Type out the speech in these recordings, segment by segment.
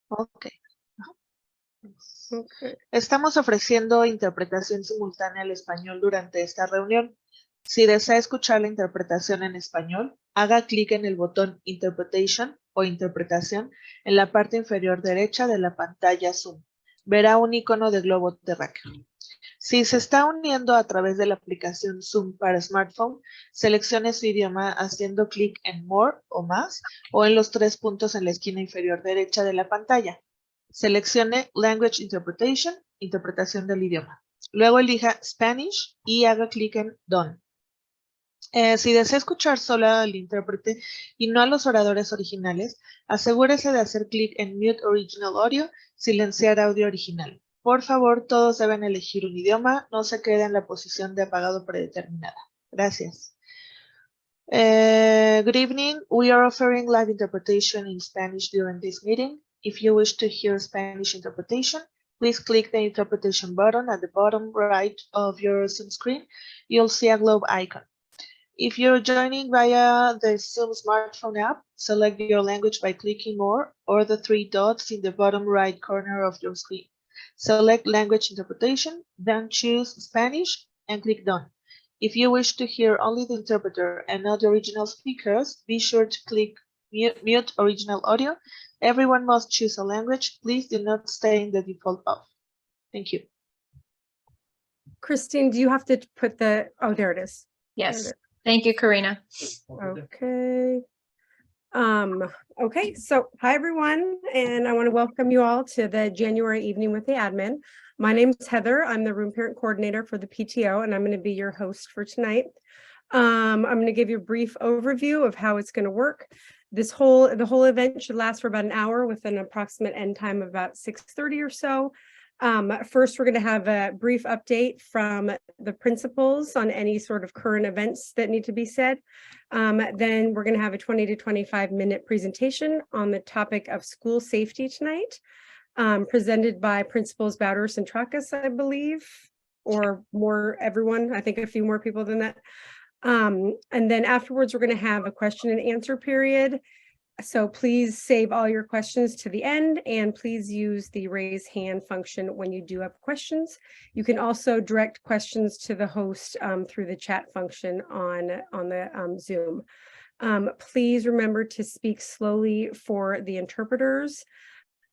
Ok. Okay. Estamos ofreciendo interpretación simultánea al español durante esta reunión. Si desea escuchar la interpretación en español, haga clic en el botón Interpretation o Interpretación en la parte inferior derecha de la pantalla Zoom. Verá un icono de globo terráqueo. Si se está uniendo a través de la aplicación Zoom para smartphone, seleccione su idioma haciendo clic en More o Más o en los 3 puntos en la esquina inferior derecha de la pantalla. Seleccione Language Interpretation, interpretación del idioma. Luego elija Spanish y haga clic en Done. Si desea escuchar solo al intérprete y no a los oradores originales, asegúrese de hacer clic en Mute Original Audio, silenciar audio original. Por favor, todos deben elegir un idioma, no se quede en la posición de apagado predeterminada. Gracias. Good evening. We are offering live interpretation in Spanish during this meeting. If you wish to hear Spanish interpretation, please click the interpretation button at the bottom right of your Zoom screen. You'll see a globe icon. If you're joining via the Zoom smartphone app, select your language by clicking More or the 3 dots in the bottom right corner of your screen. Select Language Interpretation, then choose Spanish and click Done. If you wish to hear only the interpreter and not the original speakers, be sure to click Mute Original Audio. Everyone must choose a language. Please do not stay in the default off. Thank you. Christine, do you have to put the, oh, there it is. Yes. Thank you, Karina. Okay. Okay, so hi everyone, and I want to welcome you all to the January evening with the admin. My name is Heather. I'm the room parent coordinator for the PTO, and I'm going to be your host for tonight. I'm going to give you a brief overview of how it's going to work. The whole event should last for about an hour with an approximate end time of about 6:30 or so. First, we're going to have a brief update from the principals on any sort of current events that need to be said. Then we're going to have a 20 to 25 minute presentation on the topic of school safety tonight, presented by Principals Bowders and Tracas, I believe, or more everyone, I think a few more people than that. And then afterwards, we're going to have a question and answer period. So please save all your questions to the end, and please use the raise hand function when you do have questions. You can also direct questions to the host through the chat function on the Zoom. Please remember to speak slowly for the interpreters.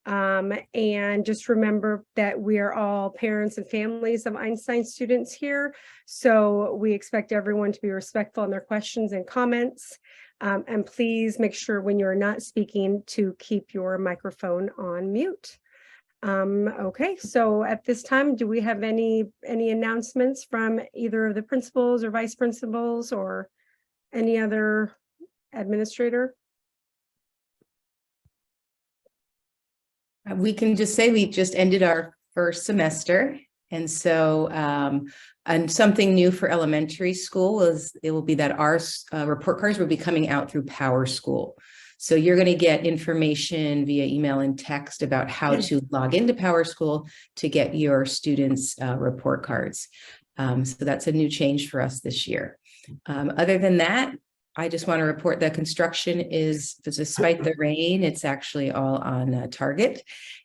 And just remember that we are all parents and families of Einstein students here. So we expect everyone to be respectful in their questions and comments. And please make sure when you're not speaking to keep your microphone on mute. Okay, so at this time, do we have any announcements from either of the principals or vice principals or any other administrator? We can just say we just ended our first semester. And so, and something new for elementary school is it will be that our report cards will be coming out through Power School. So you're going to get information via email and text about how to log into Power School to get your students' report cards. So that's a new change for us this year. Other than that, I just want to report that construction is, despite the rain, it's actually all on target,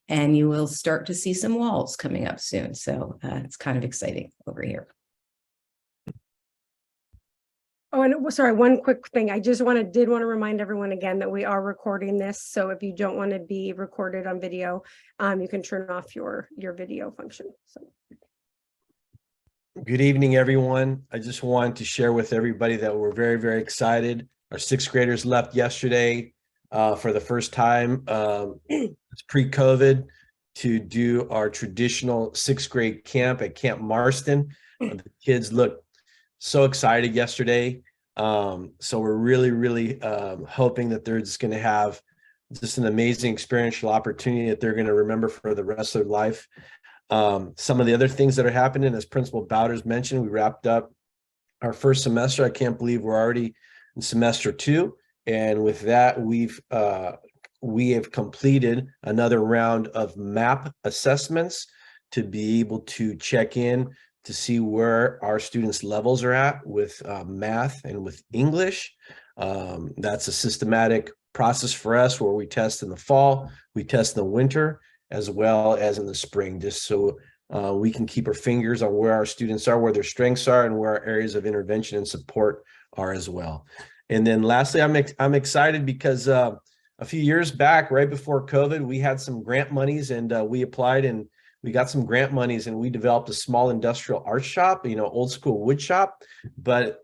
and you will start to see some walls coming up soon. So it's kind of exciting over here. Oh, and sorry, one quick thing. I just did want to remind everyone again that we are recording this. So if you don't want to be recorded on video, you can turn off your video function. So. Good evening, everyone. I just wanted to share with everybody that we're very, very excited. Our 6th graders left yesterday for the first time. It's pre-COVID to do our traditional 6th grade camp at Camp Marston. The kids looked so excited yesterday. So we're really, really hoping that they're just going to have just an amazing experiential opportunity that they're going to remember for the rest of their life. Some of the other things that are happening, as Principal Bowders mentioned, we wrapped up our first semester. I can't believe we're already in semester 2. And with that, we have completed another round of MAP assessments to be able to check in to see where our students' levels are at with math and with English. That's a systematic process for us where we test in the fall, we test in the winter, as well as in the spring, just so we can keep our fingers on where our students are, where their strengths are, and where our areas of intervention and support are as well. And then lastly, I'm excited because a few years back, right before COVID, we had some grant monies, and we applied and we got some grant monies, and we developed a small industrial art shop, old school wood shop. But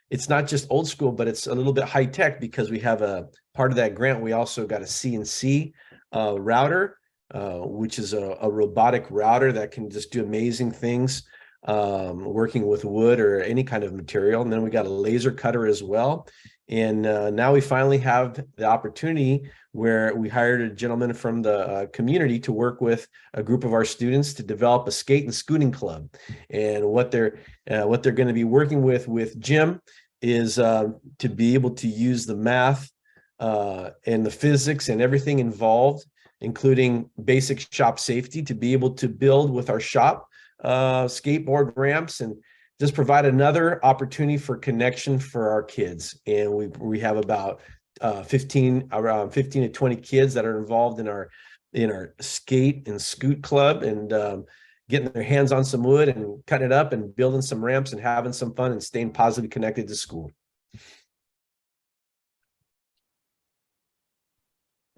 it's not just old school, but it's a little bit high tech, because we have a part of that grant. We also got a CNC router, which is a robotic router that can just do amazing things, working with wood or any kind of material. And then we got a laser cutter as well. And now we finally have the opportunity where we hired a gentleman from the community to work with a group of our students to develop a skate and scooting club. And what they're going to be working with Jim is to be able to use the math and the physics and everything involved, including basic shop safety, to be able to build with our shop skateboard ramps and just provide another opportunity for connection for our kids. And we have about around 15 to 20 kids that are involved in our skate and scoot club, and getting their hands on some wood and cutting it up and building some ramps and having some fun and staying positively connected to school.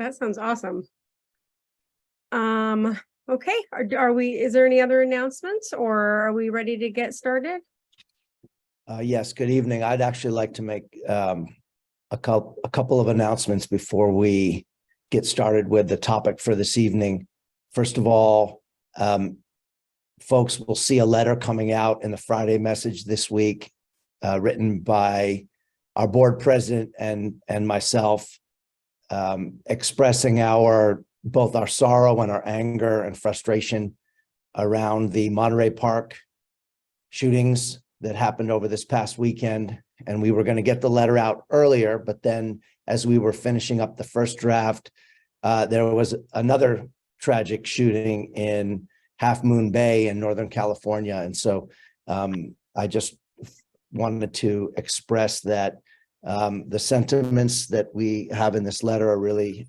That sounds awesome. Okay, is there any other announcements, or are we ready to get started? Yes, good evening. I'd actually like to make a couple of announcements before we get started with the topic for this evening. First of all, folks will see a letter coming out in the Friday message this week, written by our board president and myself, expressing both our sorrow and our anger and frustration around the Monterey Park shootings that happened over this past weekend. And we were going to get the letter out earlier, but then as we were finishing up the first draft, there was another tragic shooting in Half Moon Bay in Northern California. And so I just wanted to express that the sentiments that we have in this letter are really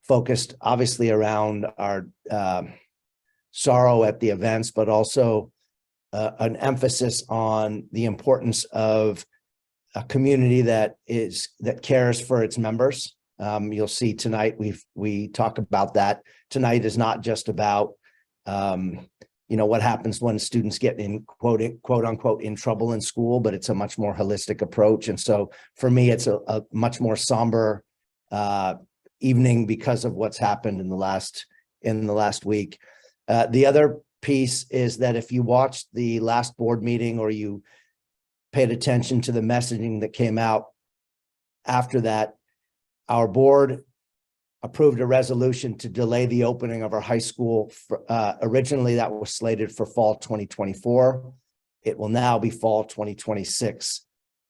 focused obviously around our sorrow at the events, but also an emphasis on the importance of a community that cares for its members. You'll see tonight we talk about that. Tonight is not just about what happens when students get in quote unquote in trouble in school, but it's a much more holistic approach. And so for me, it's a much more somber evening because of what's happened in the last week. The other piece is that if you watched the last board meeting, or you paid attention to the messaging that came out after that, our board approved a resolution to delay the opening of our high school. Originally, that was slated for fall 2024. It will now be fall 2026.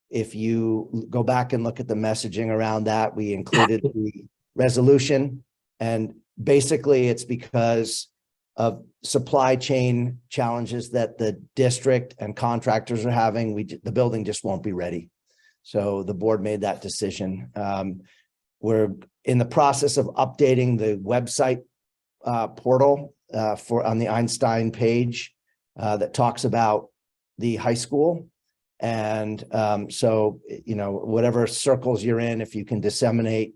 If you go back and look at the messaging around that, we included the resolution, and basically it's because of supply chain challenges that the district and contractors are having. The building just won't be ready. So the board made that decision. We're in the process of updating the website portal on the Einstein page that talks about the high school. And so, whatever circles you're in, if you can disseminate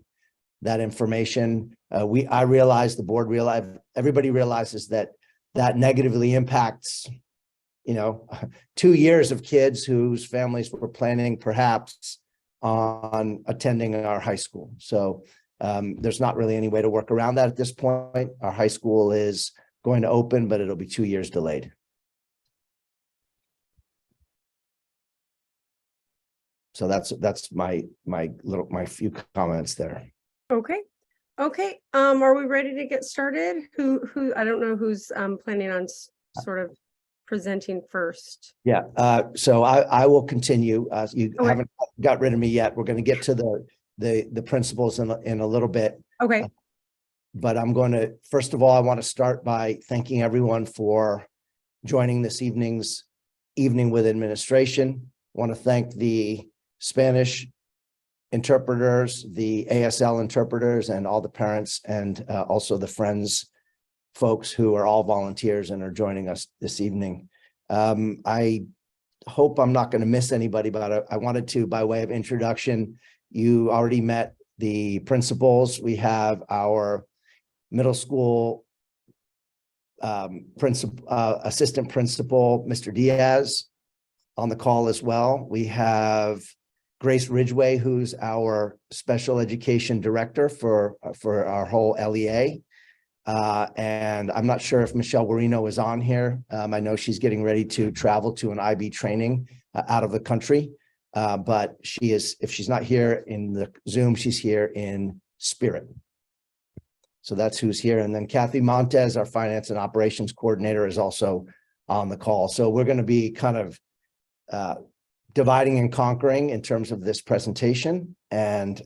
that information, I realize, the board realized, everybody realizes that negatively impacts, 2 years of kids whose families were planning perhaps on attending our high school. So there's not really any way to work around that at this point. Our high school is going to open, but it'll be 2 years delayed. So that's my few comments there. Okay. Are we ready to get started? Who I don't know who's planning on sort of presenting first. Yeah. So I will continue. You haven't got rid of me yet. We're going to get to the principles in a little bit. Okay. But I'm going to, first of all, I want to start by thanking everyone for joining this evening's Evening with Administration. I want to thank the Spanish interpreters, the ASL interpreters, and all the parents, and also the Friends folks who are all volunteers and are joining us this evening. I hope I'm not going to miss anybody, but I wanted to, by way of introduction, you already met the principals. We have our middle school assistant principal, Mr. Diaz, on the call as well. We have Grace Ridgway, who's our special education director for our whole LEA. And I'm not sure if Michelle Guarino is on here. I know she's getting ready to travel to an IB training out of the country. But she is, if she's not here in the Zoom, she's here in spirit. So that's who's here. And then Kathy Montez, our finance and operations coordinator, is also on the call. So we're going to be kind of dividing and conquering in terms of this presentation. And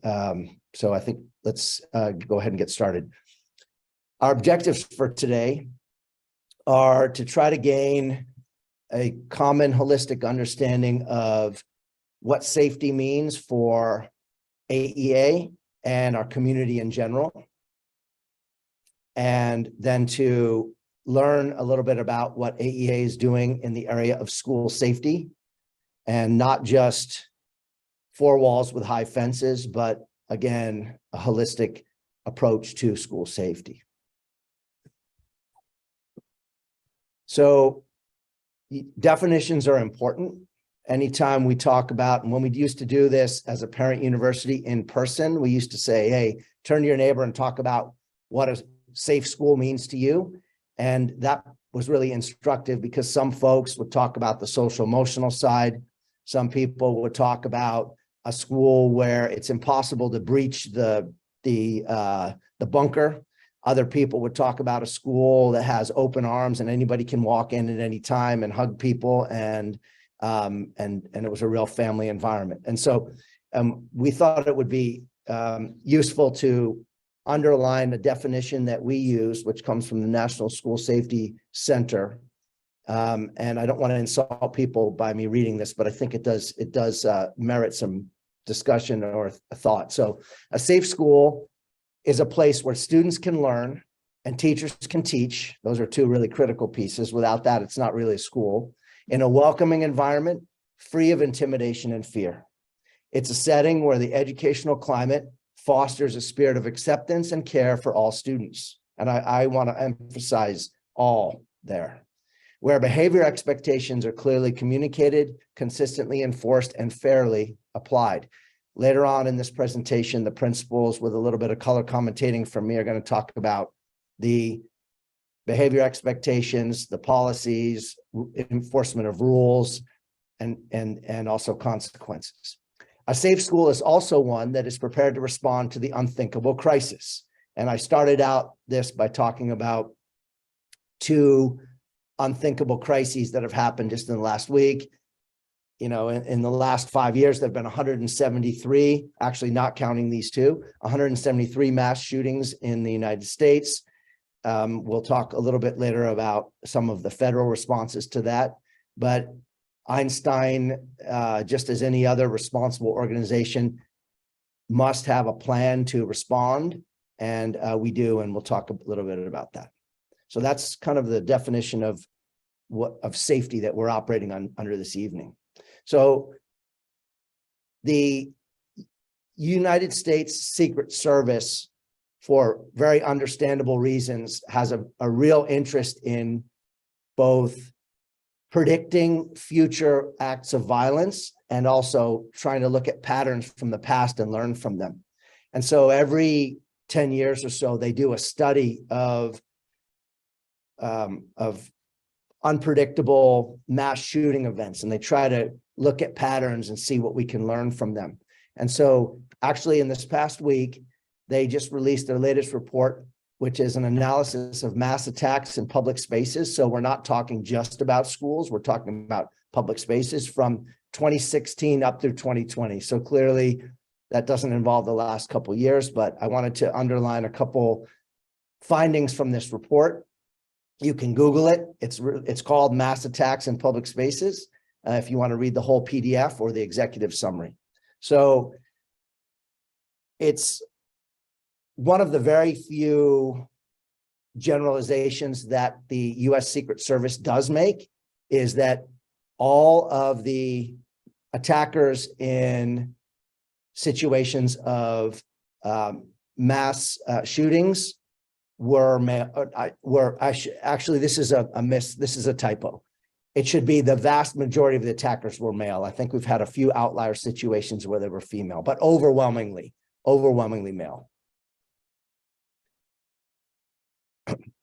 so I think let's go ahead and get started. Our objectives for today are to try to gain a common holistic understanding of what safety means for AEA and our community in general. And then to learn a little bit about what AEA is doing in the area of school safety, and not just four walls with high fences, but again, a holistic approach to school safety. So definitions are important. Anytime we talk about, and when we used to do this as a parent university in person, we used to say, hey, turn to your neighbor and talk about what a safe school means to you. And that was really instructive because some folks would talk about the social emotional side. Some people would talk about a school where it's impossible to breach the bunker. Other people would talk about a school that has open arms and anybody can walk in at any time and hug people, and it was a real family environment. And so we thought it would be useful to underline the definition that we use, which comes from the National School Safety Center. And I don't want to insult people by me reading this, but I think it does merit some discussion or thought. So a safe school is a place where students can learn and teachers can teach. Those are two really critical pieces. Without that, it's not really a school. In a welcoming environment, free of intimidation and fear. It's a setting where the educational climate fosters a spirit of acceptance and care for all students. And I want to emphasize all there. Where behavior expectations are clearly communicated, consistently enforced, and fairly applied. Later on in this presentation, the principals, with a little bit of color commentating from me, are going to talk about the behavior expectations, the policies, enforcement of rules, and also consequences. A safe school is also one that is prepared to respond to the unthinkable crisis. And I started out this by talking about two unthinkable crises that have happened just in the last week. You know, in the last 5 years, there have been 173, actually not counting these two, 173 mass shootings in the United States. We'll talk a little bit later about some of the federal responses to that. But Einstein, just as any other responsible organization, must have a plan to respond. And we do, and we'll talk a little bit about that. So that's kind of the definition of safety that we're operating on under this evening. So the United States Secret Service, for very understandable reasons, has a real interest in both predicting future acts of violence and also trying to look at patterns from the past and learn from them. And so every 10 years or so, they do a study of unpredictable mass shooting events, and they try to look at patterns and see what we can learn from them. And so actually in this past week, they just released their latest report, which is an analysis of mass attacks in public spaces. So we're not talking just about schools, we're talking about public spaces from 2016 up through 2020. So clearly that doesn't involve the last couple of years, but I wanted to underline a couple findings from this report. You can Google it. It's called Mass Attacks in Public Spaces, if you want to read the whole PDF or the executive summary. So it's one of the very few generalizations that the U.S. Secret Service does make, is that all of the attackers in situations of mass shootings actually, this is a miss. This is a typo. It should be the vast majority of the attackers were male. I think we've had a few outlier situations where they were female, but overwhelmingly male.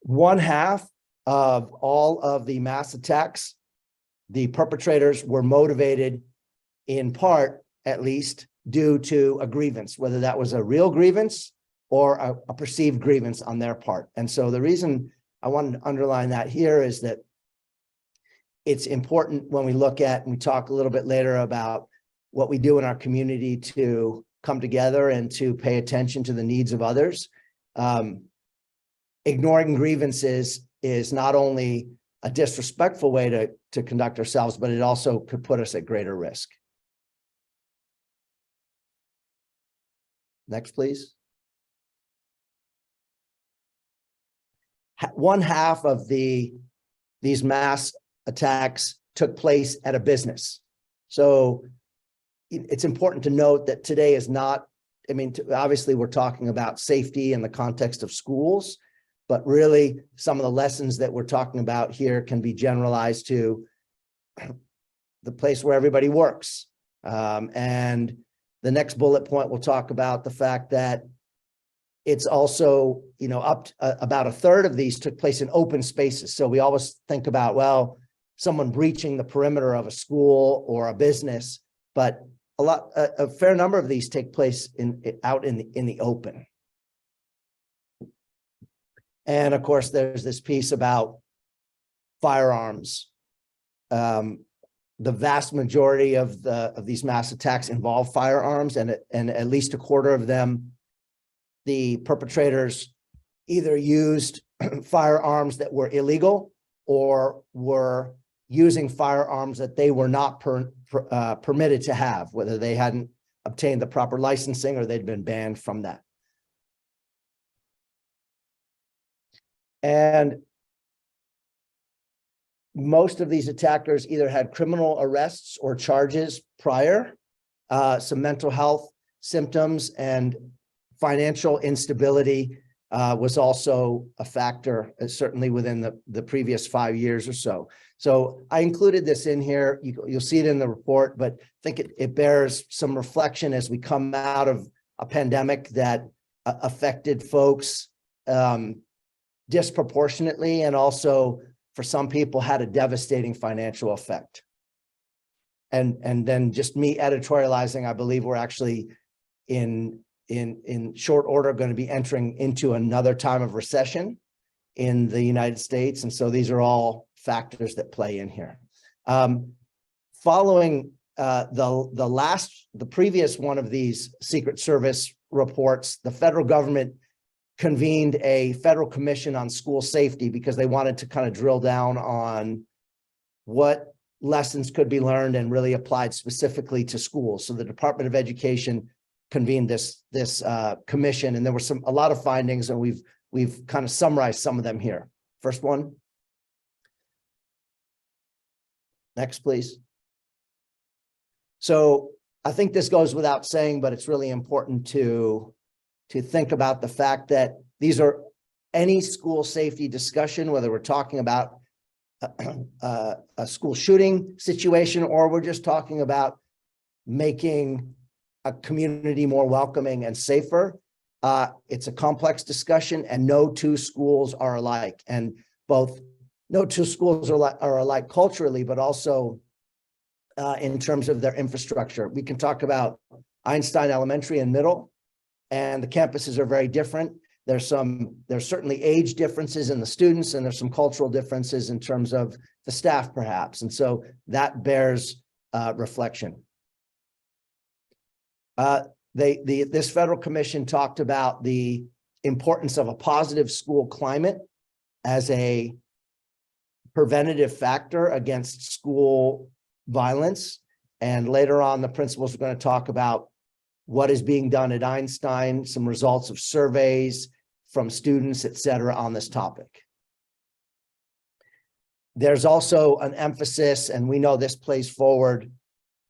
One half of all of the mass attacks, the perpetrators were motivated in part, at least, due to a grievance, whether that was a real grievance or a perceived grievance on their part. And so the reason I wanted to underline that here is that it's important when we look at, and we talk a little bit later about what we do in our community to come together and to pay attention to the needs of others. Ignoring grievances is not only a disrespectful way to conduct ourselves, but it also could put us at greater risk. Next, please. One half of these mass attacks took place at a business. So it's important to note that today is not, I mean, obviously we're talking about safety in the context of schools, but really some of the lessons that we're talking about here can be generalized to the place where everybody works. And the next bullet point, we'll talk about the fact that it's also, you know, about a third of these took place in open spaces. So we always think about, well, someone breaching the perimeter of a school or a business, but a fair number of these take place out in the open. And of course, there's this piece about firearms. The vast majority of these mass attacks involve firearms, and at least a quarter of them, the perpetrators either used firearms that were illegal or were using firearms that they were not permitted to have, whether they hadn't obtained the proper licensing or they'd been banned from that. And most of these attackers either had criminal arrests or charges prior, some mental health symptoms, and financial instability was also a factor, certainly within the previous 5 years or so. So I included this in here. You'll see it in the report, but I think it bears some reflection as we come out of a pandemic that affected folks disproportionately, and also for some people had a devastating financial effect. And then just me editorializing, I believe we're actually in short order going to be entering into another time of recession in the United States. And so these are all factors that play in here. Following the previous one of these Secret Service reports, the federal government convened a federal commission on school safety because they wanted to kind of drill down on what lessons could be learned and really applied specifically to schools. So the Department of Education convened this commission, and there were a lot of findings, and we've kind of summarized some of them here. First one. Next, please. So I think this goes without saying, but it's really important to think about the fact that these are any school safety discussion, whether we're talking about a school shooting situation or we're just talking about making a community more welcoming and safer. It's a complex discussion, and no two schools are alike. And no two schools are alike culturally, but also in terms of their infrastructure. We can talk about Einstein Elementary and Middle, and the campuses are very different. There's certainly age differences in the students, and there's some cultural differences in terms of the staff, perhaps. And so that bears reflection. This federal commission talked about the importance of a positive school climate as a preventative factor against school violence. And later on, the principals are going to talk about what is being done at Einstein, some results of surveys from students, et cetera, on this topic. There's also an emphasis, and we know this plays forward.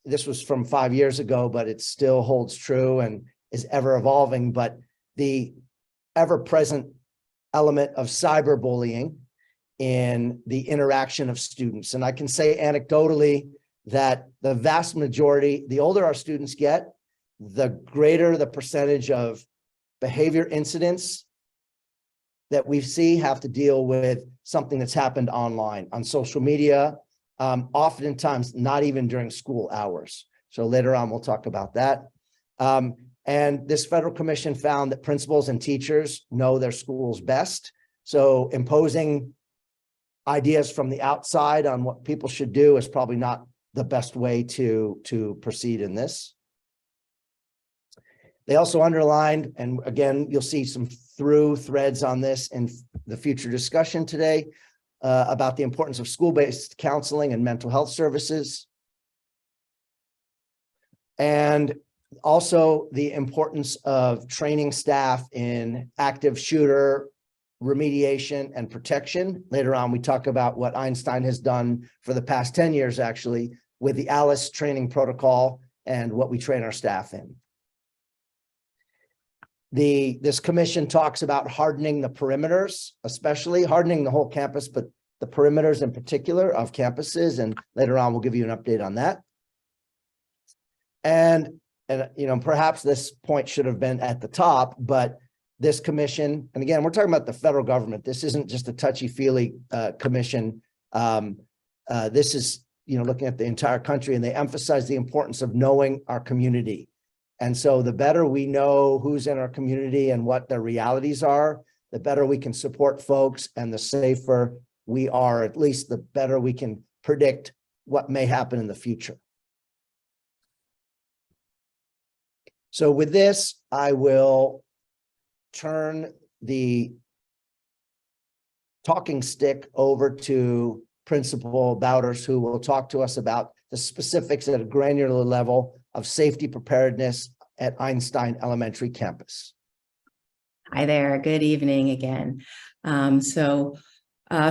This was from 5 years ago, but it still holds true and is ever evolving, but the ever-present element of cyberbullying in the interaction of students. And I can say anecdotally that the vast majority, the older our students get, the greater the percentage of behavior incidents that we see have to deal with something that's happened online, on social media, oftentimes not even during school hours. So later on, we'll talk about that. And this federal commission found that principals and teachers know their schools best. So imposing ideas from the outside on what people should do is probably not the best way to proceed in this. They also underlined, and again, you'll see some through threads on this in the future discussion today, about the importance of school-based counseling and mental health services. And also the importance of training staff in active shooter remediation and protection. Later on, we talk about what Einstein has done for the past 10 years, actually, with the ALICE training protocol and what we train our staff in. This commission talks about hardening the perimeters, especially hardening the whole campus, but the perimeters in particular of campuses. And later on, we'll give you an update on that. And you know, perhaps this point should have been at the top, but this commission, and again, we're talking about the federal government. This isn't just a touchy-feely commission. This is, you know, looking at the entire country, and they emphasize the importance of knowing our community. And so the better we know who's in our community and what their realities are, the better we can support folks, and the safer we are, at least the better we can predict what may happen in the future. So with this, I will turn the talking stick over to Principal Bowders, who will talk to us about the specifics at a granular level of safety preparedness at Einstein Elementary campus. Hi there. Good evening again.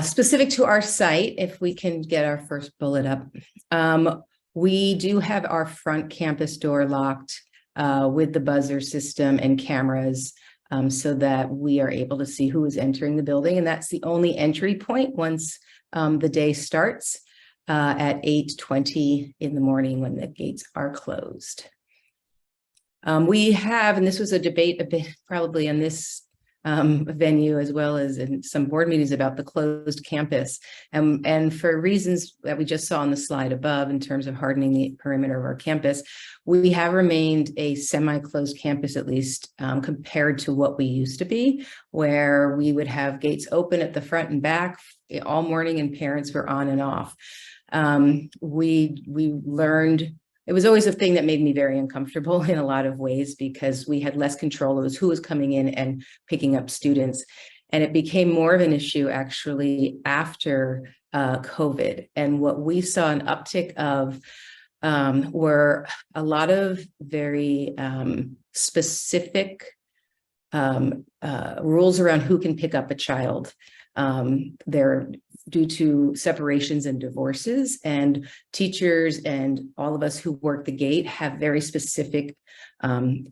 Specific to our site, if we can get our first bullet up, we do have our front campus door locked with the buzzer system and cameras, so that we are able to see who is entering the building. And that's the only entry point once the day starts at 8:20 in the morning when the gates are closed. We have, and this was a debate a bit probably in this venue as well as in some board meetings about the closed campus. And for reasons that we just saw on the slide above in terms of hardening the perimeter of our campus, we have remained a semi-closed campus, at least compared to what we used to be, where we would have gates open at the front and back all morning and parents were on and off. We learned, it was always a thing that made me very uncomfortable in a lot of ways, because we had less control of who was coming in and picking up students. And it became more of an issue actually after COVID. And what we saw an uptick of were a lot of very specific rules around who can pick up a child. They're due to separations and divorces, and teachers and all of us who work the gate have very specific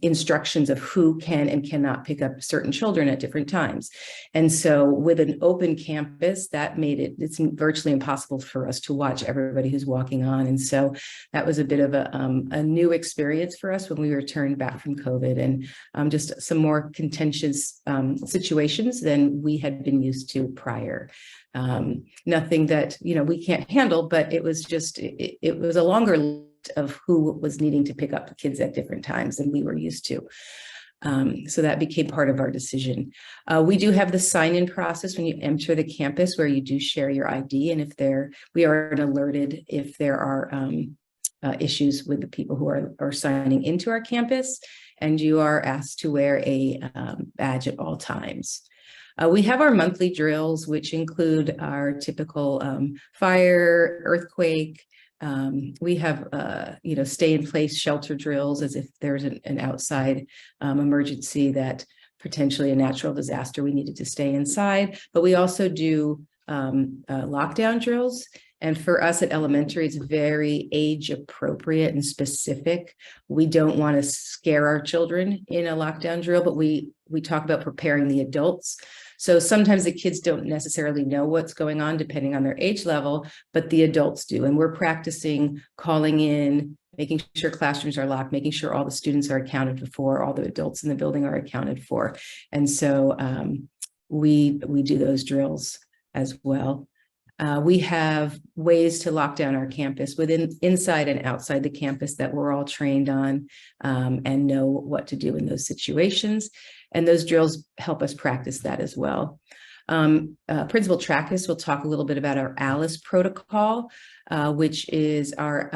instructions of who can and cannot pick up certain children at different times. And so with an open campus, that made it's virtually impossible for us to watch everybody who's walking on. And so that was a bit of a new experience for us when we returned back from COVID, and just some more contentious situations than we had been used to prior. Nothing that, you know, we can't handle, but it was just, it was a longer list of who was needing to pick up the kids at different times than we were used to. So that became part of our decision. We do have the sign-in process when you enter the campus, where you do share your ID, and if we are alerted if there are issues with the people who are signing into our campus, and you are asked to wear a badge at all times. We have our monthly drills, which include our typical fire, earthquake, We have, stay in place shelter drills as if there's an outside emergency, that potentially a natural disaster, we needed to stay inside. But we also do lockdown drills. And for us at elementary, it's very age appropriate and specific. We don't want to scare our children in a lockdown drill, but we talk about preparing the adults. So sometimes the kids don't necessarily know what's going on depending on their age level, but the adults do. And we're practicing calling in, making sure classrooms are locked, making sure all the students are accounted for, all the adults in the building are accounted for. And so we do those drills as well. We have ways to lock down our campus inside and outside the campus that we're all trained on and know what to do in those situations. And those drills help us practice that as well. Principal Trackus will talk a little bit about our ALICE protocol, which is our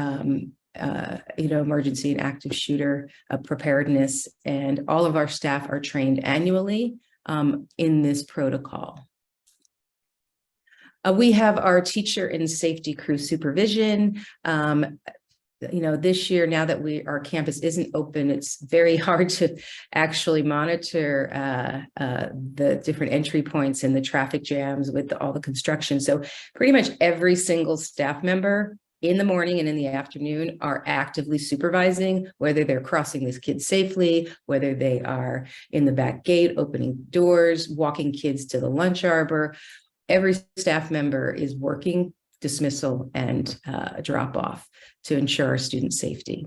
emergency and active shooter preparedness. And all of our staff are trained annually in this protocol. We have our teacher and safety crew supervision. This year, now that our campus isn't open, it's very hard to actually monitor the different entry points and the traffic jams with all the construction. So pretty much every single staff member in the morning and in the afternoon are actively supervising, whether they're crossing these kids safely, whether they are in the back gate, opening doors, walking kids to the lunch arbor. Every staff member is working dismissal and drop off to ensure our student safety.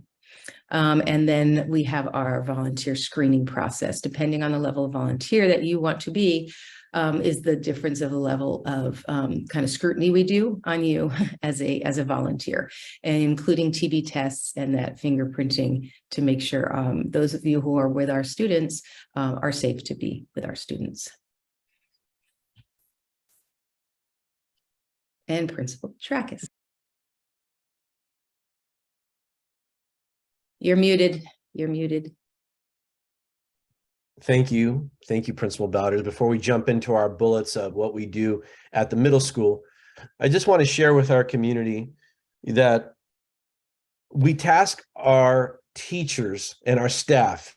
And then we have our volunteer screening process. Depending on the level of volunteer that you want to be, is the difference of the level of kind of scrutiny we do on you as a volunteer, and including TB tests and that fingerprinting to make sure those of you who are with our students are safe to be with our students. And Principal Trackus. You're muted. You're muted. Thank you. Thank you, Principal Bowders. Before we jump into our bullets of what we do at the middle school, I just want to share with our community that we task our teachers and our staff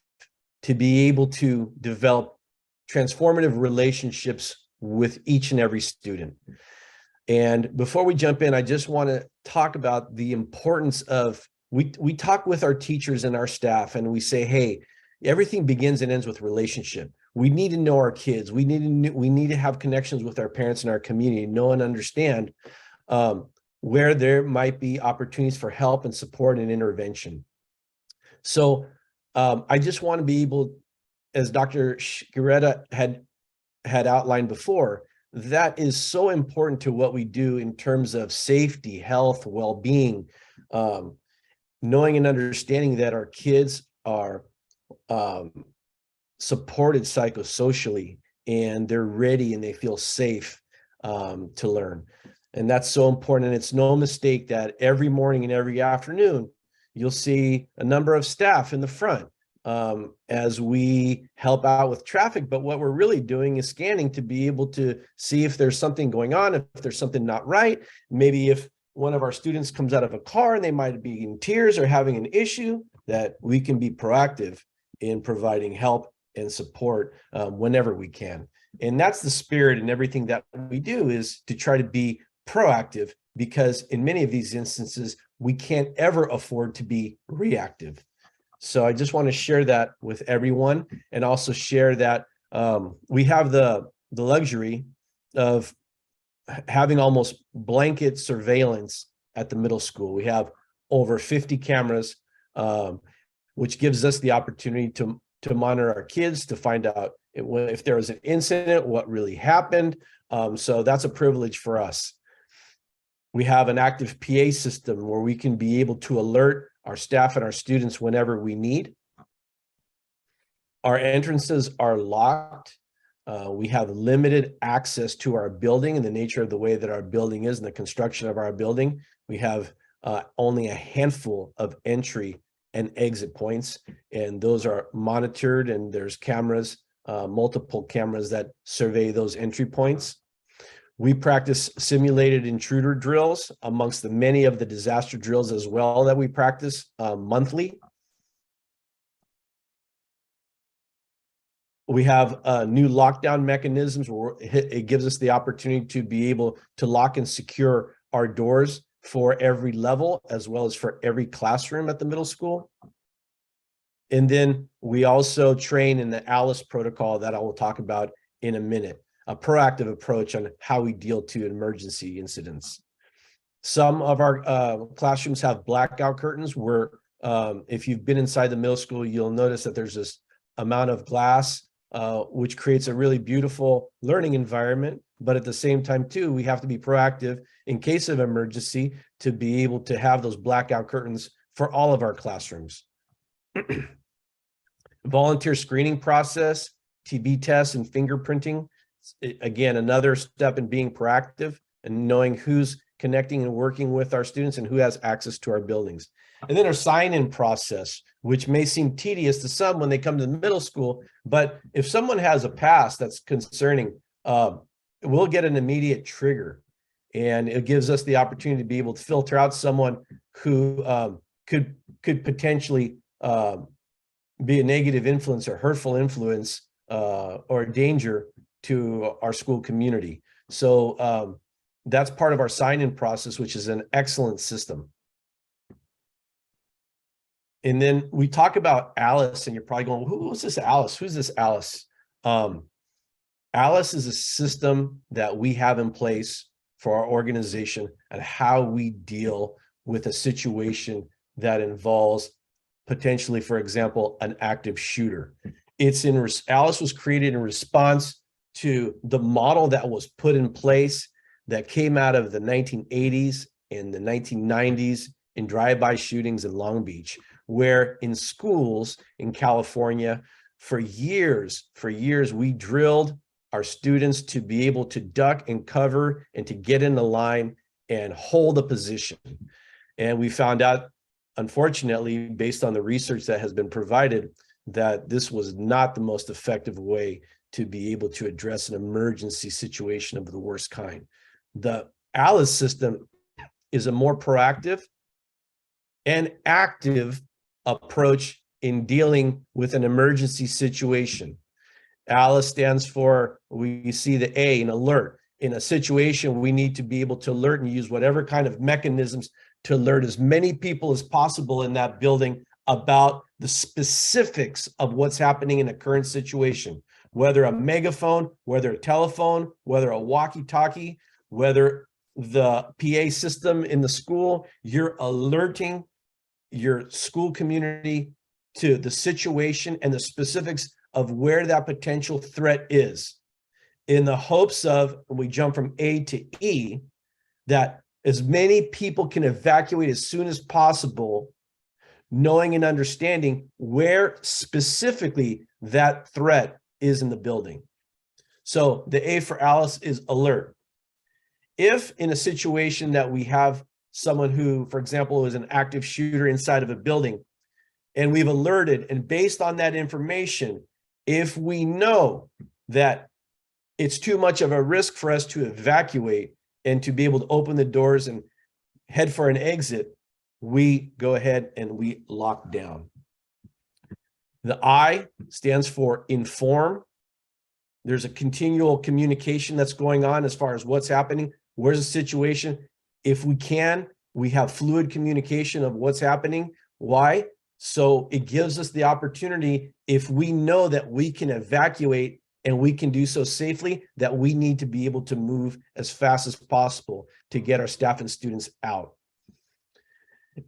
to be able to develop transformative relationships with each and every student. And before we jump in, I just want to talk about the importance of, we talk with our teachers and our staff and we say, hey, everything begins and ends with relationship. We need to know our kids. We need to have connections with our parents and our community, know and understand where there might be opportunities for help and support and intervention. So I just want to be able, as Dr. Shigureta had outlined before, that is so important to what we do in terms of safety, health, well-being, knowing and understanding that our kids are supported psychosocially and they're ready and they feel safe to learn. And that's so important. And it's no mistake that every morning and every afternoon, you'll see a number of staff in the front as we help out with traffic. But what we're really doing is scanning to be able to see if there's something going on, if there's something not right. Maybe if one of our students comes out of a car and they might be in tears or having an issue, that we can be proactive in providing help and support whenever we can. And that's the spirit in everything that we do, is to try to be proactive, because in many of these instances, we can't ever afford to be reactive. So I just want to share that with everyone, and also share that we have the luxury of having almost blanket surveillance at the middle school. We have over 50 cameras, which gives us the opportunity to monitor our kids, to find out if there was an incident, what really happened. So that's a privilege for us. We have an active PA system where we can be able to alert our staff and our students whenever we need. Our entrances are locked. We have limited access to our building, and the nature of the way that our building is and the construction of our building. We have only a handful of entry and exit points, and those are monitored, and there's cameras, multiple cameras that survey those entry points. We practice simulated intruder drills amongst the many of the disaster drills as well that we practice monthly. We have new lockdown mechanisms where it gives us the opportunity to be able to lock and secure our doors for every level as well as for every classroom at the middle school. And then we also train in the ALICE protocol that I will talk about in a minute, a proactive approach on how we deal to emergency incidents. Some of our classrooms have blackout curtains where if you've been inside the middle school, you'll notice that there's this amount of glass, which creates a really beautiful learning environment. But at the same time, too, we have to be proactive in case of emergency to be able to have those blackout curtains for all of our classrooms. Volunteer screening process, TB tests, and fingerprinting. Again, another step in being proactive and knowing who's connecting and working with our students and who has access to our buildings. And then our sign-in process, which may seem tedious to some when they come to the middle school, but if someone has a past that's concerning, we'll get an immediate trigger. And it gives us the opportunity to be able to filter out someone who could potentially be a negative influence or hurtful influence or danger to our school community. So that's part of our sign-in process, which is an excellent system. And then we talk about ALICE, and you're probably going, who's this ALICE? Who's this ALICE? ALICE is a system that we have in place for our organization and how we deal with a situation that involves potentially, for example, an active shooter. ALICE was created in response to the model that was put in place that came out of the 1980s and the 1990s in drive-by shootings in Long Beach, where in schools in California, for years, we drilled our students to be able to duck and cover and to get in the line and hold a position. And we found out, unfortunately, based on the research that has been provided, that this was not the most effective way to be able to address an emergency situation of the worst kind. The ALICE system is a more proactive and active approach in dealing with an emergency situation. ALICE stands for, we see the A in alert. In a situation, we need to be able to alert and use whatever kind of mechanisms to alert as many people as possible in that building about the specifics of what's happening in the current situation, whether a megaphone, whether a telephone, whether a walkie-talkie, whether the PA system in the school, you're alerting your school community to the situation and the specifics of where that potential threat is, in the hopes of, when we jump from A to E, that as many people can evacuate as soon as possible, knowing and understanding where specifically that threat is in the building. So the A for ALICE is alert. If in a situation that we have someone who, for example, is an active shooter inside of a building, and we've alerted, and based on that information, if we know that it's too much of a risk for us to evacuate and to be able to open the doors and head for an exit, we go ahead and we lock down. The I stands for inform. There's a continual communication that's going on as far as what's happening. Where's the situation? If we can, we have fluid communication of what's happening. Why? So it gives us the opportunity, if we know that we can evacuate and we can do so safely, that we need to be able to move as fast as possible to get our staff and students out.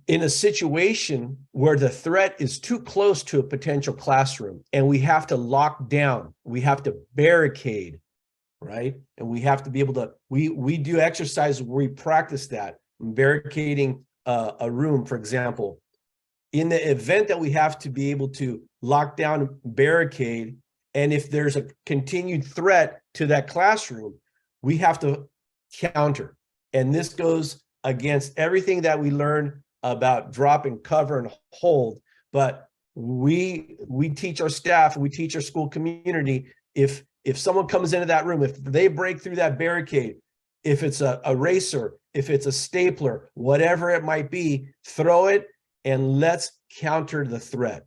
In a situation where the threat is too close to a potential classroom and we have to lock down, we have to barricade, right? And we have to be able to, we do exercises where we practice that, barricading a room, for example. In the event that we have to be able to lock down, barricade, and if there's a continued threat to that classroom, we have to counter. And this goes against everything that we learn about drop and cover and hold. But we teach our staff, we teach our school community, if someone comes into that room, if they break through that barricade, if it's a eraser, if it's a stapler, whatever it might be, throw it and let's counter the threat.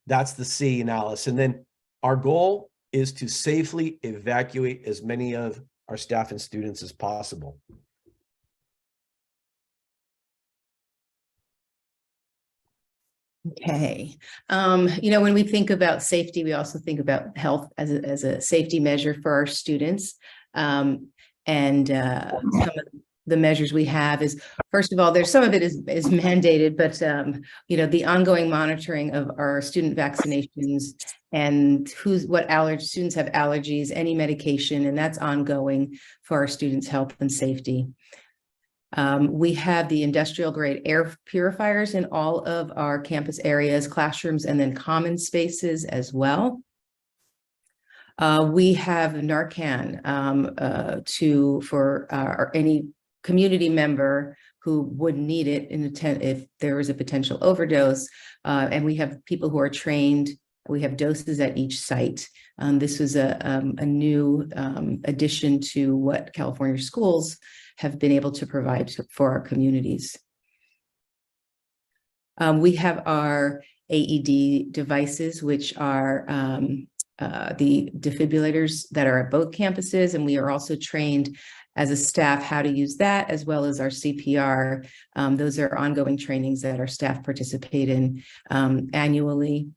That's the C in Alice. And then our goal is to safely evacuate as many of our staff and students as possible. Okay. When we think about safety, we also think about health as a safety measure for our students. Some of the measures we have is, first of all, there's some of it is mandated, but the ongoing monitoring of our student vaccinations and what students have allergies, any medication, and that's ongoing for our students' health and safety. We have the industrial grade air purifiers in all of our campus areas, classrooms, and then common spaces as well. We have Narcan for any community member who would need it if there was a potential overdose. And we have people who are trained. We have doses at each site. This was a new addition to what California schools have been able to provide for our communities. We have our AED devices, which are the defibrillators that are at both campuses, and we are also trained as a staff how to use that, as well as our CPR. Those are ongoing trainings that our staff participate in annually.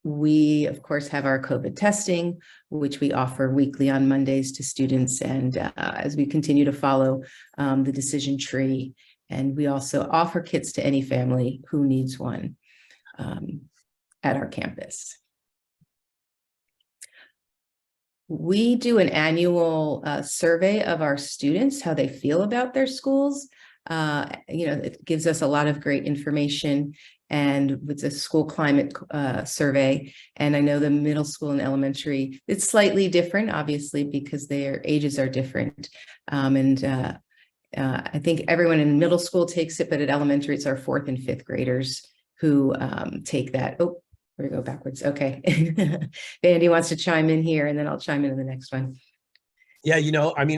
We, of course, have our COVID testing, which we offer weekly on Mondays to students, and as we continue to follow the decision tree. And we also offer kits to any family who needs one at our campus. We do an annual survey of our students, how they feel about their schools. It gives us a lot of great information, and with the school climate survey. And I know the middle school and elementary, it's slightly different, obviously, because their ages are different. I think everyone in middle school takes it, but at elementary, it's our 4th and 5th graders who take that. Oh, we go backwards. Okay. Andy wants to chime in here, and then I'll chime in the next one. Yeah,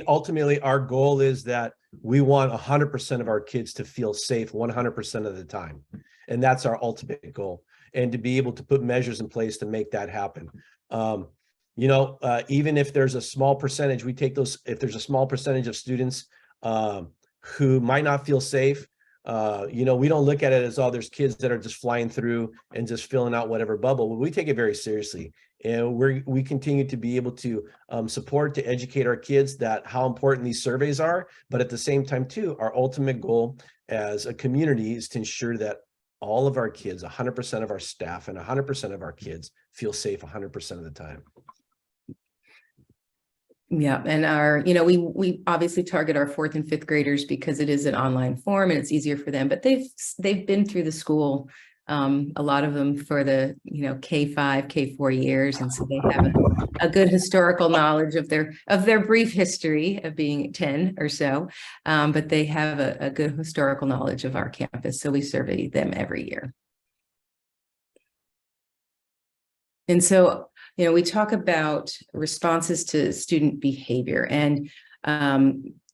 ultimately, our goal is that we want 100% of our kids to feel safe 100% of the time. And that's our ultimate goal. And to be able to put measures in place to make that happen. Even if there's a small percentage, we take those, if there's a small percentage of students who might not feel safe, we don't look at it as, oh, there's kids that are just flying through and just filling out whatever bubble. We take it very seriously, and we continue to be able to support, to educate our kids that how important these surveys are. But at the same time, too, our ultimate goal as a community is to ensure that all of our kids, 100% of our staff, and 100% of our kids feel safe 100% of the time. Yeah, and we obviously target our 4th and 5th graders because it is an online form and it's easier for them, but they've been through the school, a lot of them for the K5, K4 years, and so they have a good historical knowledge of their brief history of being 10 or so, but they have a good historical knowledge of our campus, so we survey them every year. And so we talk about responses to student behavior, and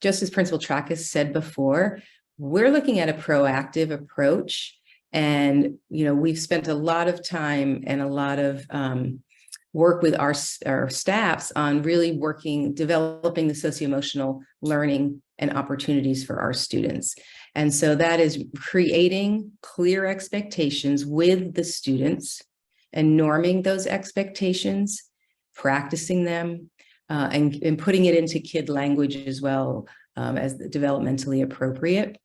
just as Principal Trackus said before, we're looking at a proactive approach, and we've spent a lot of time and a lot of work with our staffs on really developing the socio-emotional learning and opportunities for our students. And so that is creating clear expectations with the students and norming those expectations, practicing them, and putting it into kid language as well as developmentally appropriate.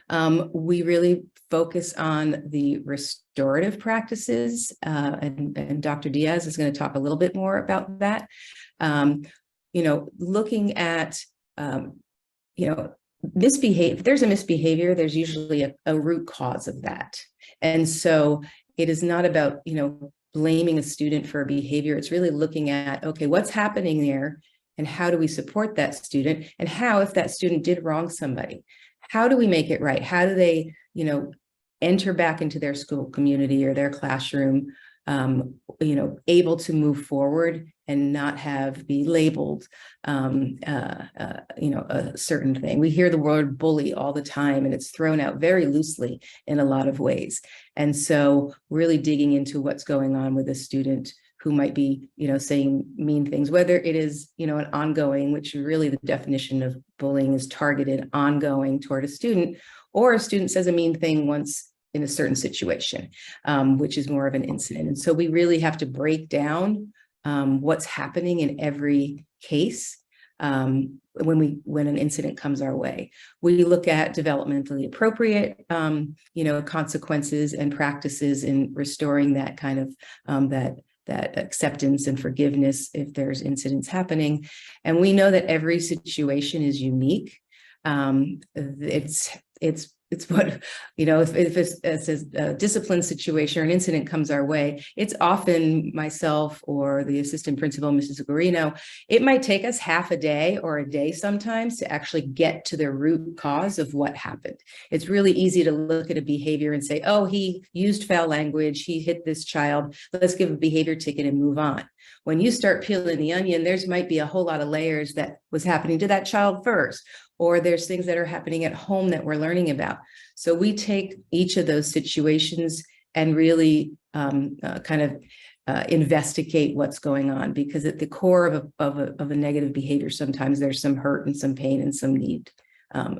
We really focus on the restorative practices, and Dr. Diaz is going to talk a little bit more about that. Looking at, misbehavior, if there's a misbehavior, there's usually a root cause of that. And so it is not about, blaming a student for a behavior. It's really looking at, okay, what's happening there and how do we support that student? And how, if that student did wrong somebody, how do we make it right? How do they, enter back into their school community or their classroom able to move forward and not be labeled, a certain thing. We hear the word bully all the time, and it's thrown out very loosely in a lot of ways. And so really digging into what's going on with a student who might be, saying mean things, whether it is, an ongoing, which really the definition of bullying is targeted, ongoing toward a student, or a student says a mean thing once in a certain situation, which is more of an incident. And so we really have to break down what's happening in every case when an incident comes our way. We look at developmentally appropriate, consequences and practices in restoring that kind of that acceptance and forgiveness if there's incidents happening. And we know that every situation is unique. It's what, if it's a discipline situation or an incident comes our way, it's often myself or the assistant principal, Mrs. Guarino. It might take us half a day or a day sometimes to actually get to the root cause of what happened. It's really easy to look at a behavior and say, oh, he used foul language, he hit this child, let's give a behavior ticket and move on. When you start peeling the onion, there's might be a whole lot of layers that was happening to that child first, or there's things that are happening at home that we're learning about. So we take each of those situations and really investigate what's going on, because at the core of a negative behavior, sometimes there's some hurt and some pain and some need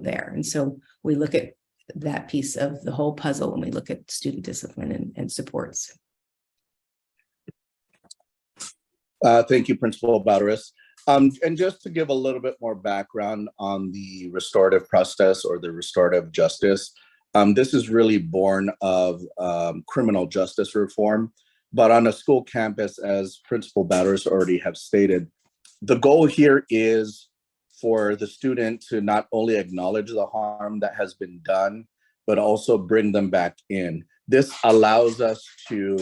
there. And so we look at that piece of the whole puzzle when we look at student discipline and supports. Thank you, Principal Badaris. And just to give a little bit more background on the restorative process or the restorative justice, this is really born of criminal justice reform. But on a school campus, as Principal Badaris already have stated, the goal here is for the student to not only acknowledge the harm that has been done, but also bring them back in. This allows us to,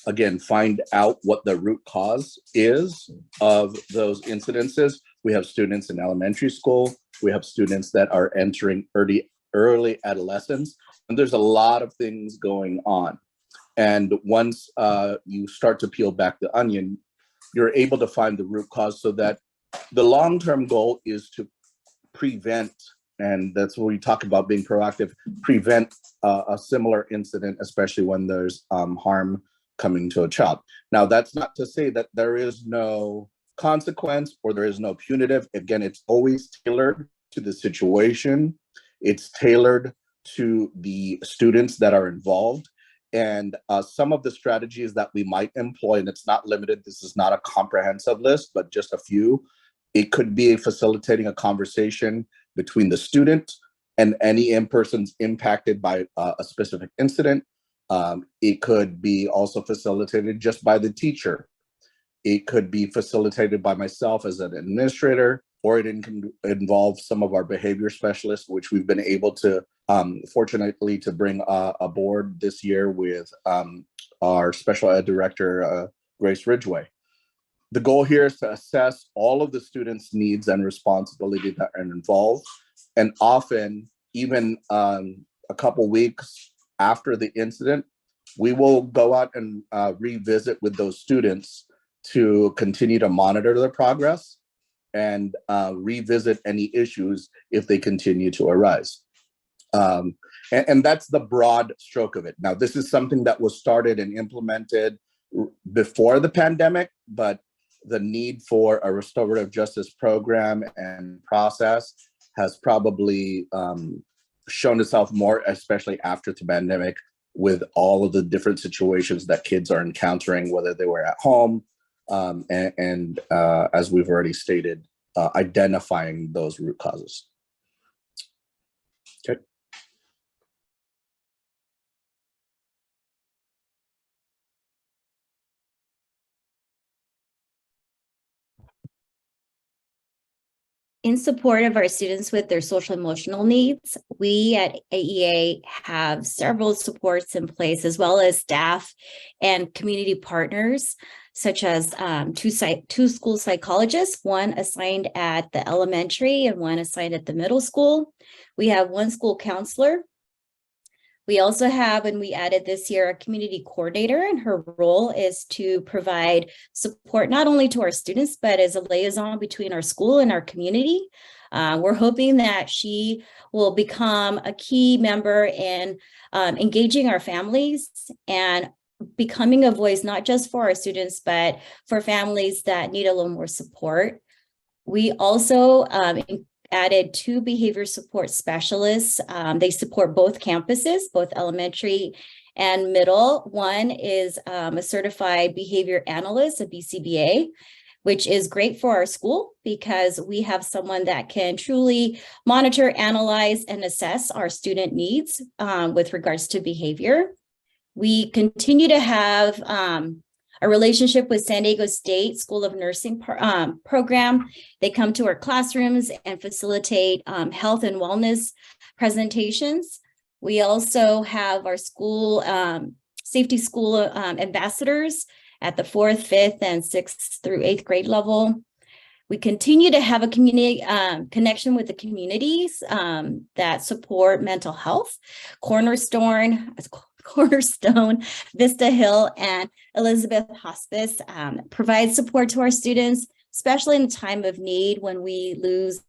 again, find out what the root cause is of those incidences. We have students in elementary school. We have students that are entering early adolescence. And there's a lot of things going on. And once you start to peel back the onion, you're able to find the root cause, so that the long-term goal is to prevent, and that's what we talk about being proactive, prevent a similar incident, especially when there's harm coming to a child. Now, that's not to say that there is no consequence or there is no punitive. Again, it's always tailored to the situation. It's tailored to the students that are involved. And some of the strategies that we might employ, and it's not limited, this is not a comprehensive list, but just a few. It could be facilitating a conversation between the student and any persons impacted by a specific incident. It could be also facilitated just by the teacher. It could be facilitated by myself as an administrator, or it can involve some of our behavior specialists, which we've been able to, fortunately, to bring aboard this year with our special ed director, Grace Ridgway. The goal here is to assess all of the students' needs and responsibilities that are involved. And often, even a couple weeks after the incident, we will go out and revisit with those students to continue to monitor their progress and revisit any issues if they continue to arise. And that's the broad stroke of it. Now, this is something that was started and implemented before the pandemic, but the need for a restorative justice program and process has probably shown itself more, especially after the pandemic, with all of the different situations that kids are encountering, whether they were at home, and as we've already stated, identifying those root causes. Okay. In support of our students with their social emotional needs, we at AEA have several supports in place, as well as staff and community partners, such as two school psychologists, one assigned at the elementary and one assigned at the middle school. We have one school counselor. We also have, and we added this year, a community coordinator, and her role is to provide support not only to our students, but as a liaison between our school and our community. We're hoping that she will become a key member in engaging our families and becoming a voice, not just for our students, but for families that need a little more support. We also added 2 behavior support specialists. They support both campuses, both elementary and middle. One is a certified behavior analyst, a BCBA, which is great for our school because we have someone that can truly monitor, analyze, and assess our student needs with regards to behavior. We continue to have a relationship with San Diego State School of Nursing program. They come to our classrooms and facilitate health and wellness presentations. We also have our school safety school ambassadors at the 4th, 5th, and 6th through 8th grade level. We continue to have a community connection with the communities that support mental health. Cornerstone, Vista Hill, and Elizabeth Hospice provide support to our students, especially in a time of need when we lose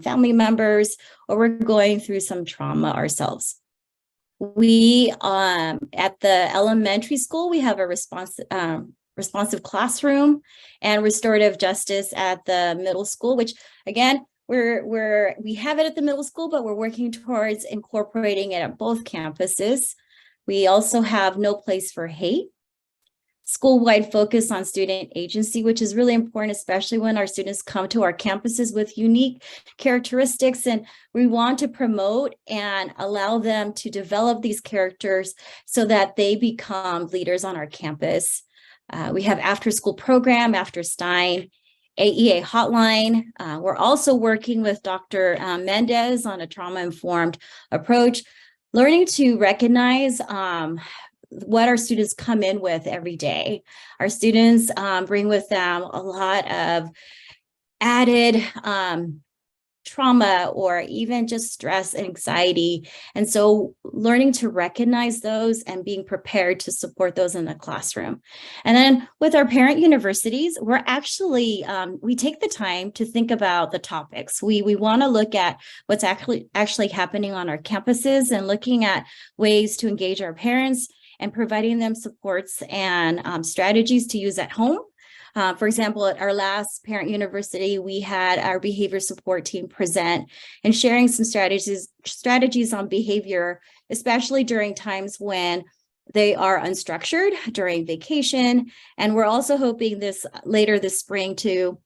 family members or we're going through some trauma ourselves. We, at the elementary school, we have a responsive classroom and restorative justice at the middle school, which again, we have it at the middle school, but we're working towards incorporating it at both campuses. We also have No Place for Hate, school-wide focus on student agency, which is really important, especially when our students come to our campuses with unique characteristics, and we want to promote and allow them to develop these characters so that they become leaders on our campus. We have after-school program, After Stein, AEA hotline. We're also working with Dr. Mendez on a trauma-informed approach, learning to recognize what our students come in with every day. Our students bring with them a lot of added trauma or even just stress and anxiety. And so learning to recognize those and being prepared to support those in the classroom. And then with our parent universities, we're actually, we take the time to think about the topics. We want to look at what's actually happening on our campuses and looking at ways to engage our parents and providing them supports and strategies to use at home. For example, at our last parent university, we had our behavior support team present and sharing some strategies on behavior, especially during times when they are unstructured during vacation. And we're also hoping later this spring to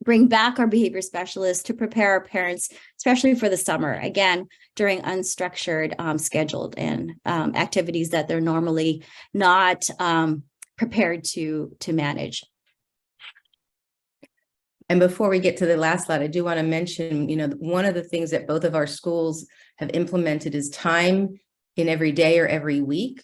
bring back our behavior specialists to prepare our parents, especially for the summer, again, during unstructured scheduled and activities that they're normally not prepared to manage. And before we get to the last slide, I do want to mention, one of the things that both of our schools have implemented is time in every day or every week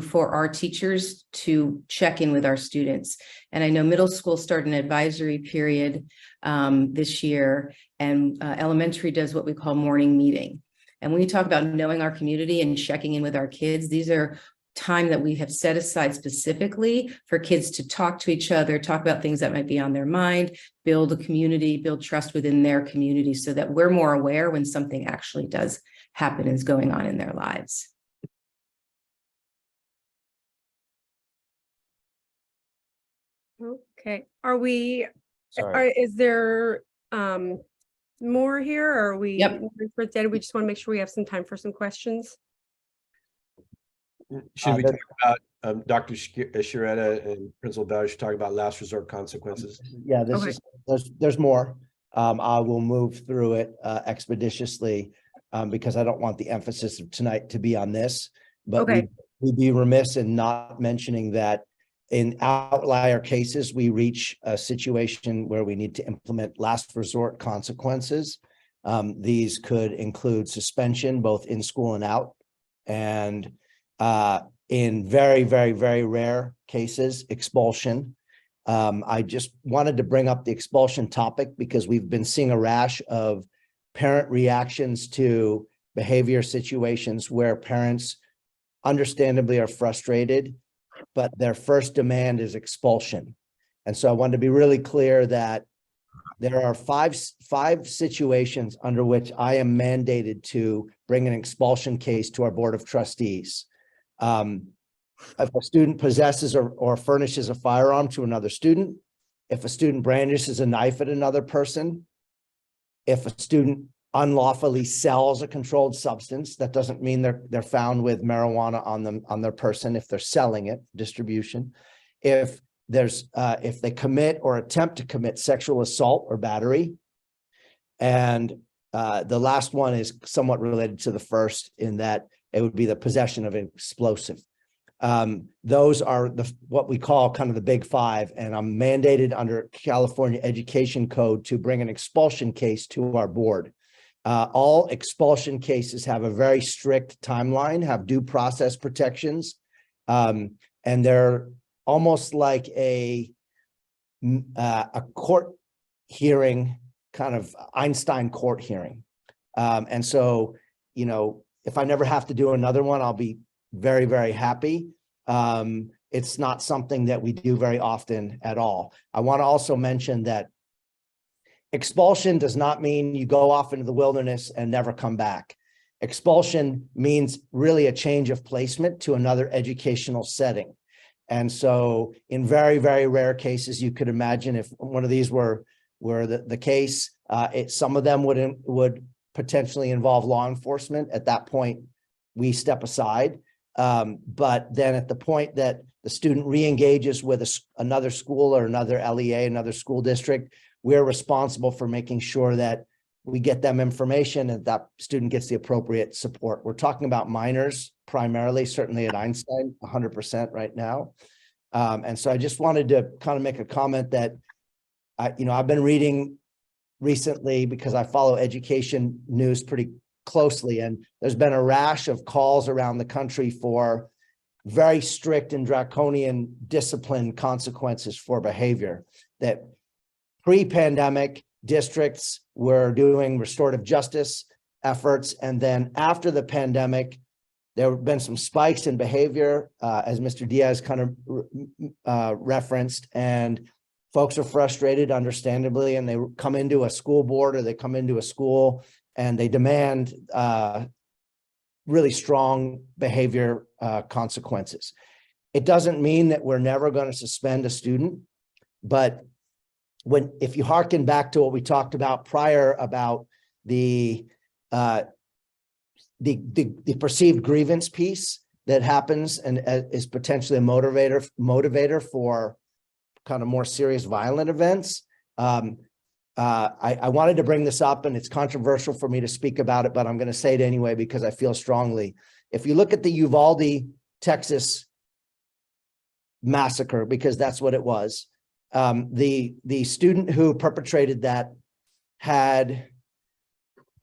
for our teachers to check in with our students. And I know middle school started an advisory period this year, and elementary does what we call morning meeting. And when you talk about knowing our community and checking in with our kids, these are time that we have set aside specifically for kids to talk to each other, talk about things that might be on their mind, build a community, build trust within their community so that we're more aware when something actually does happen and is going on in their lives. Okay, Sorry. is there more here? Or are we, Yep. We just want to make sure we have some time for some questions. Should we talk about Dr. Sciaretta and Principal Bauer should talk about last resort consequences? Yeah, Okay. there's more. I will move through it expeditiously because I don't want the emphasis of tonight to be on this. But Okay. we'd be remiss in not mentioning that in outlier cases, we reach a situation where we need to implement last resort consequences. These could include suspension, both in school and out, and in very, very, very rare cases, expulsion. I just wanted to bring up the expulsion topic because we've been seeing a rash of parent reactions to behavior situations where parents understandably are frustrated, but their first demand is expulsion. And so I wanted to be really clear that there are five situations under which I am mandated to bring an expulsion case to our Board of Trustees. If a student possesses or furnishes a firearm to another student, if a student brandishes a knife at another person, if a student unlawfully sells a controlled substance, that doesn't mean they're found with marijuana on their person. If they're selling it, distribution, if they commit or attempt to commit sexual assault or battery, and the last one is somewhat related to the first in that it would be the possession of an explosive. Those are what we call kind of the big five, and I'm mandated under California Education Code to bring an expulsion case to our board. All expulsion cases have a very strict timeline, have due process protections, and they're almost like a court hearing, kind of Einstein court hearing. And so, you know, if I never have to do another one, I'll be very, very happy. It's not something that we do very often at all. I want to also mention that expulsion does not mean you go off into the wilderness and never come back. Expulsion means really a change of placement to another educational setting. And so in very, very rare cases, you could imagine if one of these were the case, some of them would potentially involve law enforcement. At that point, we step aside. But then at the point that the student re-engages with another school or another LEA, another school district, we're responsible for making sure that we get them information and that student gets the appropriate support. We're talking about minors primarily, certainly at Einstein, 100% right now. And so I just wanted to kind of make a comment that, I've been reading recently because I follow education news pretty closely, and there's been a rash of calls around the country for very strict and draconian discipline consequences for behavior. That pre-pandemic districts were doing restorative justice efforts, and then after the pandemic, there have been some spikes in behavior, as Mr. Diaz kind of referenced, and folks are frustrated, understandably, and they come into a school board or they come into a school and they demand really strong behavior consequences. It doesn't mean that we're never going to suspend a student, but if you hearken back to what we talked about prior about the perceived grievance piece that happens and is potentially a motivator for kind of more serious violent events. I wanted to bring this up, and it's controversial for me to speak about it, but I'm going to say it anyway because I feel strongly. If you look at the Uvalde, Texas massacre, because that's what it was, the student who perpetrated that had,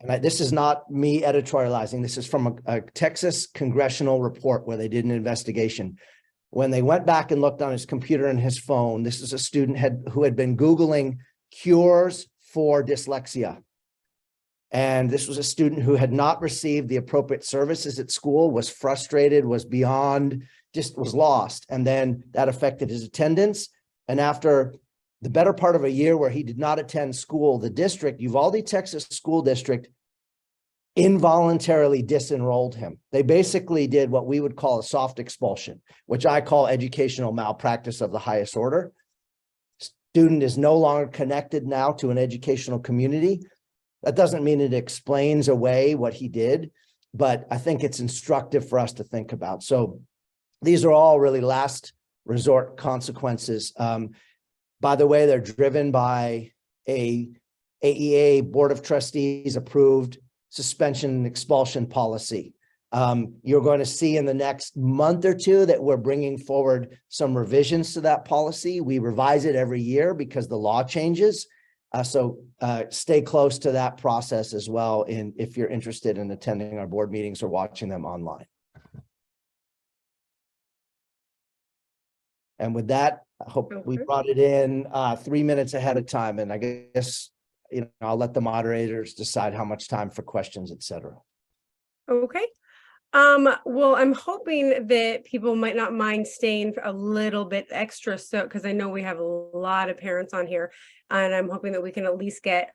and this is not me editorializing, this is from a Texas congressional report where they did an investigation. When they went back and looked on his computer and his phone, this is a student who had been Googling cures for dyslexia. And this was a student who had not received the appropriate services at school, was frustrated, was beyond, just was lost. And then that affected his attendance. And after the better part of a year where he did not attend school, the district, Uvalde, Texas School District, involuntarily disenrolled him. They basically did what we would call a soft expulsion, which I call educational malpractice of the highest order. Student is no longer connected now to an educational community. That doesn't mean it explains away what he did, but I think it's instructive for us to think about. So these are all really last resort consequences. By the way, they're driven by a AEA Board of Trustees approved suspension and expulsion policy. You're going to see in the next month or two that we're bringing forward some revisions to that policy. We revise it every year because the law changes. So stay close to that process as well if you're interested in attending our board meetings or watching them online. And with that, I hope we brought it in 3 minutes ahead of time. And I guess, I'll let the moderators decide how much time for questions, et cetera. Okay. Well, I'm hoping that people might not mind staying for a little bit extra, so because I know we have a lot of parents on here, and I'm hoping that we can at least get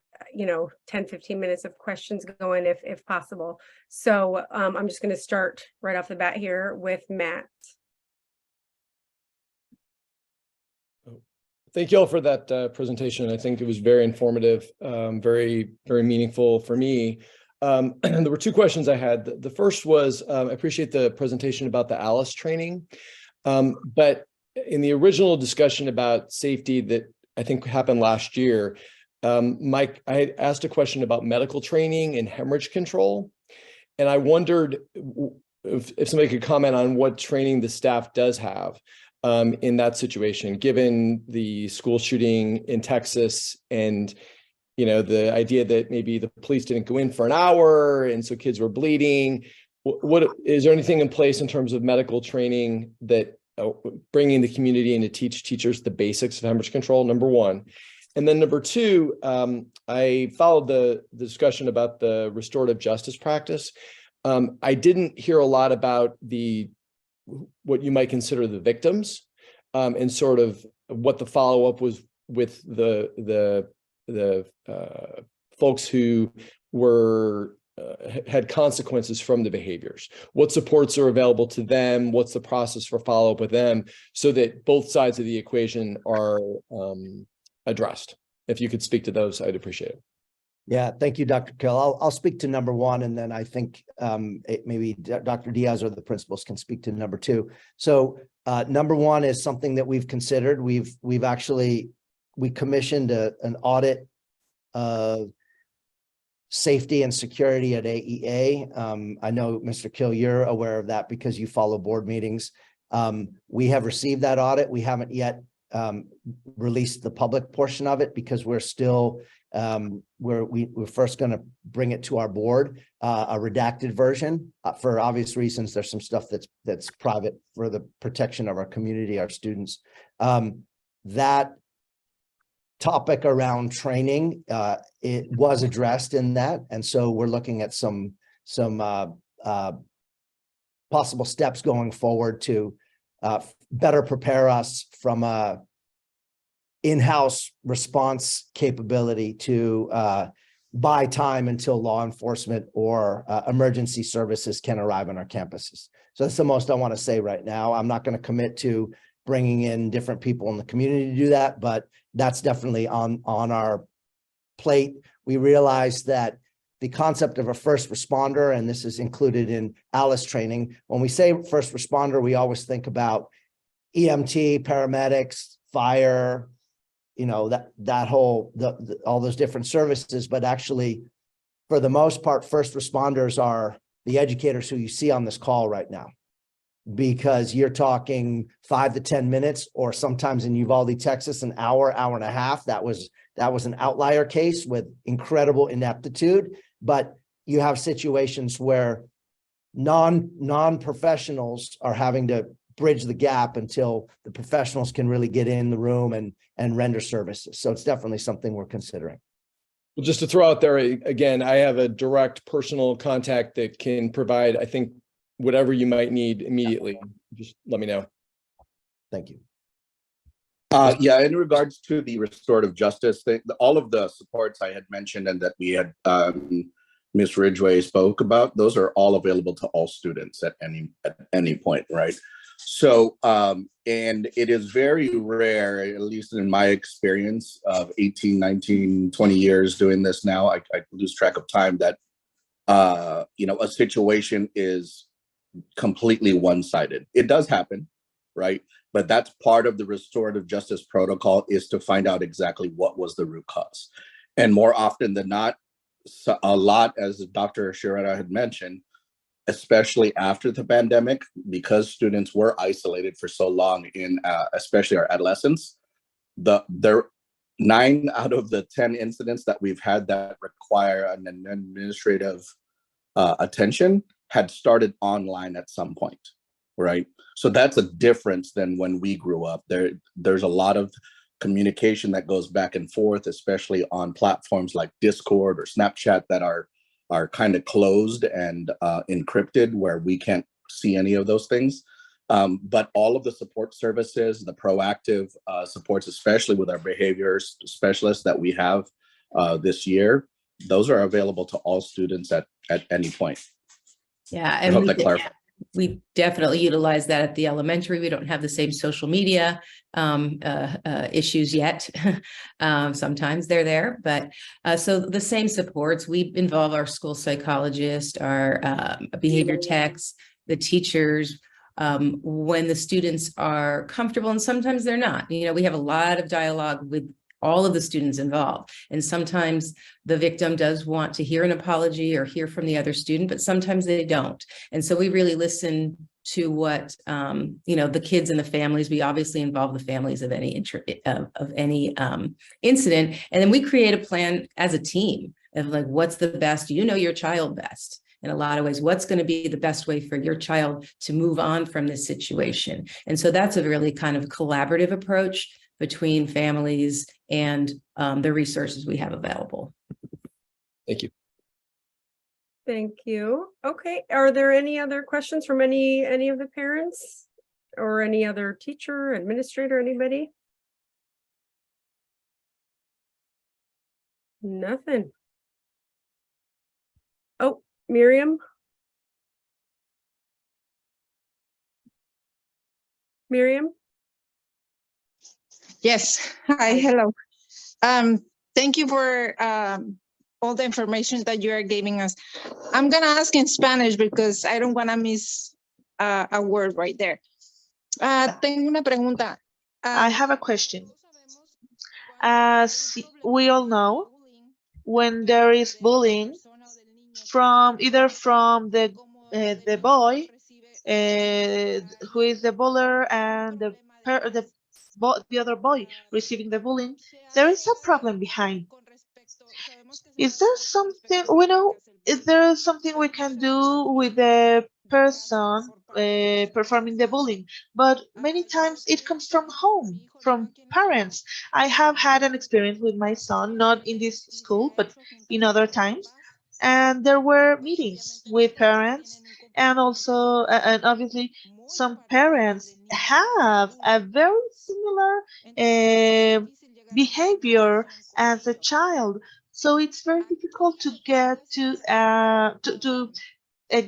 10, 15 minutes of questions going if possible. So I'm just going to start right off the bat here with Matt. Thank you all for that presentation. I think it was very informative, very, very meaningful for me. There were two questions I had. The first was, I appreciate the presentation about the ALICE training, but in the original discussion about safety that I think happened last year, Mike, I had asked a question about medical training and hemorrhage control. And I wondered if somebody could comment on what training the staff does have in that situation, given the school shooting in Texas and the idea that maybe the police didn't go in for an hour and so kids were bleeding. What is there anything in place in terms of medical training that bringing the community in to teach teachers the basics of hemorrhage control, number one. And then number two, I followed the discussion about the restorative justice practice. I didn't hear a lot about what you might consider the victims and sort of what the follow-up was with the folks who were had consequences from the behaviors. What supports are available to them? What's the process for follow-up with them so that both sides of the equation are addressed? If you could speak to those, I'd appreciate it. Yeah, thank you, Dr. Kill. I'll speak to number one, and then I think maybe Dr. Diaz or the principals can speak to number two. So number one is something that we've considered. We commissioned an audit of safety and security at AEA. I know, Mr. Kill, you're aware of that because you follow board meetings. We have received that audit. We haven't yet released the public portion of it because we're still we're first going to bring it to our board, a redacted version. For obvious reasons, there's some stuff that's private for the protection of our community, our students. That topic around training, it was addressed in that, and so we're looking at some possible steps going forward to better prepare us from a in-house response capability to buy time until law enforcement or emergency services can arrive on our campuses. So that's the most I want to say right now. I'm not going to commit to bringing in different people in the community to do that, but that's definitely on our plate. We realize that the concept of a first responder, and this is included in ALICE training, when we say first responder, we always think about EMT, paramedics, fire, that whole, all those different services, but actually, for the most part, first responders are the educators who you see on this call right now, because you're talking 5 to 10 minutes, or sometimes in Uvalde, Texas, an hour, hour and a half. That was an outlier case with incredible ineptitude, but you have situations where non-professionals are having to bridge the gap until the professionals can really get in the room and render services. So it's definitely something we're considering. Well, just to throw out there, again, I have a direct personal contact that can provide, I think, whatever you might need immediately. Just let me know. Thank you. Yeah, in regards to the restorative justice thing, all of the supports I had mentioned and that we had Ms. Ridgway spoke about, those are all available to all students at any point, right? So, and it is very rare, at least in my experience of 18, 19, 20 years doing this now, I lose track of time, that, a situation is completely one-sided. It does happen, right? But that's part of the restorative justice protocol, is to find out exactly what was the root cause. And more often than not, a lot, as Dr. Shirata had mentioned, especially after the pandemic, because students were isolated for so long in especially our adolescents, there 9 out of the 10 incidents that we've had that require an administrative attention had started online at some point, right? So that's a difference than when we grew up. There's a lot of communication that goes back and forth, especially on platforms like Discord or Snapchat, that are are kind of closed and encrypted, where we can't see any of those things. But all of the support services, the proactive supports, especially with our behavior specialists that we have this year, those are available to all students at any point. Yeah, I and hope that clarifies. we definitely utilize that at the elementary. We don't have the same social media issues yet. Sometimes they're there, but so the same supports. We involve our school psychologist, our behavior techs, the teachers, when the students are comfortable, and sometimes they're not. You know, we have a lot of dialogue with all of the students involved. And sometimes the victim does want to hear an apology or hear from the other student, but sometimes they don't. And so we really listen to what, you know, the kids and the families. We obviously involve the families of any incident. And then we create a plan as a team of like, what's the best, you know, your child best. In a lot of ways, what's going to be the best way for your child to move on from this situation. And so that's a really kind of collaborative approach between families and the resources we have available. Thank you. Thank you. Okay, are there any other questions from any of the parents or any other teacher, administrator, anybody? Nothing. Oh, Miriam? Miriam? Yes. Hi. Hello. Thank you for all the information that you are giving us. I'm going to ask in Spanish because I don't want to miss a word right there. Tengo una pregunta. I have a question. As we all know, when there is bullying from either from the boy who is the buller and the other boy receiving the bullying, there is a problem behind. Is there something we know? Is there something we can do with the person performing the bullying? But many times it comes from home, from parents. I have had an experience with my son, not in this school, but in other times. And there were meetings with parents, and also, and obviously, some parents have a very similar behavior as a child. So it's very difficult to get to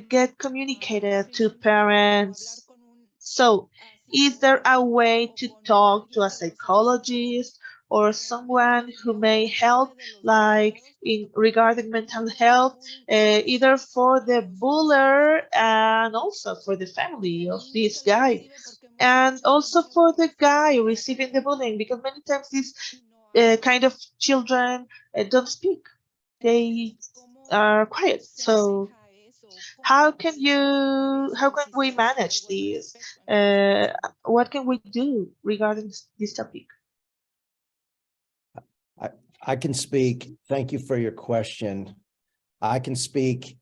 get communicated to parents. So, is there a way to talk to a psychologist or someone who may help, like in regarding mental health, either for the buller and also for the family of this guy, and also for the guy receiving the bullying, because many times these kind of children don't speak; they are quiet. So how can we manage this? What can we do regarding this topic? I can speak. Thank you for your question. I can speak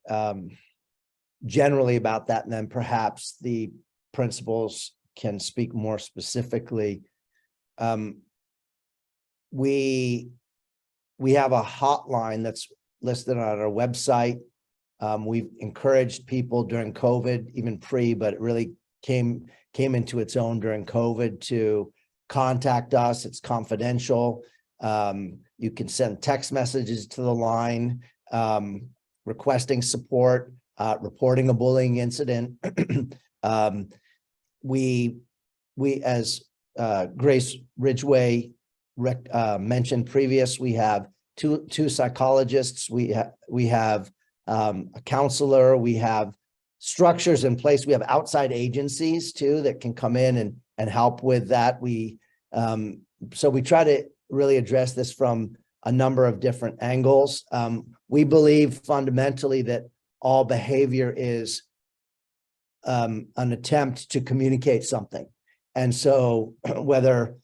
generally about that, and then perhaps the principals can speak more specifically. We have a hotline that's listed on our website. We've encouraged people during COVID, even pre, but it really came into its own during COVID to contact us. It's confidential. You can send text messages to the line, requesting support, reporting a bullying incident. We as Grace Ridgway mentioned previous, we have two psychologists. We have a counselor. We have structures in place. We have outside agencies too that can come in and help with that. So we try to really address this from a number of different angles. We believe fundamentally that all behavior is an attempt to communicate something. And so whether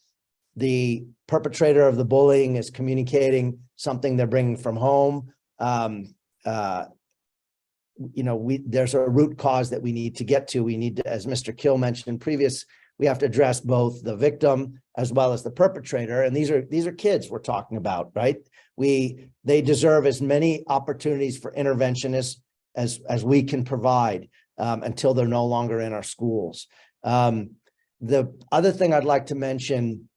the perpetrator of the bullying is communicating something they're bringing from home, there's a root cause that we need to get to. We need to, as Mr. Kill mentioned previous, we have to address both the victim as well as the perpetrator. And these are kids we're talking about, right? They deserve as many opportunities for intervention as we can provide until they're no longer in our schools. The other thing I'd like to mention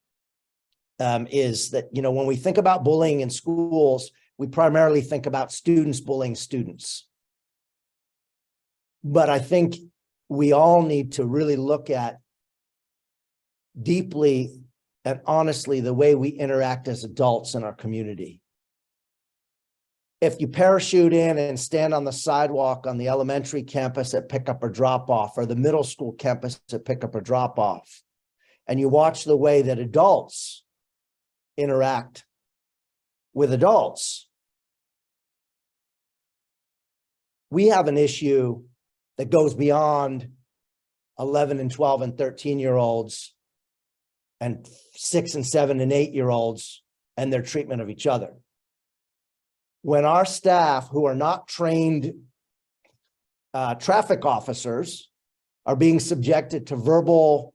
is that, you know, when we think about bullying in schools, we primarily think about students bullying students. But I think we all need to really look at deeply and honestly the way we interact as adults in our community. If you parachute in and stand on the sidewalk on the elementary campus at pickup or drop off, or the middle school campus at pickup or drop off, and you watch the way that adults interact with adults, we have an issue that goes beyond 11 and 12 and 13-year-olds and 6 and 7 and 8-year-olds and their treatment of each other. When our staff, who are not trained traffic officers, are being subjected to verbal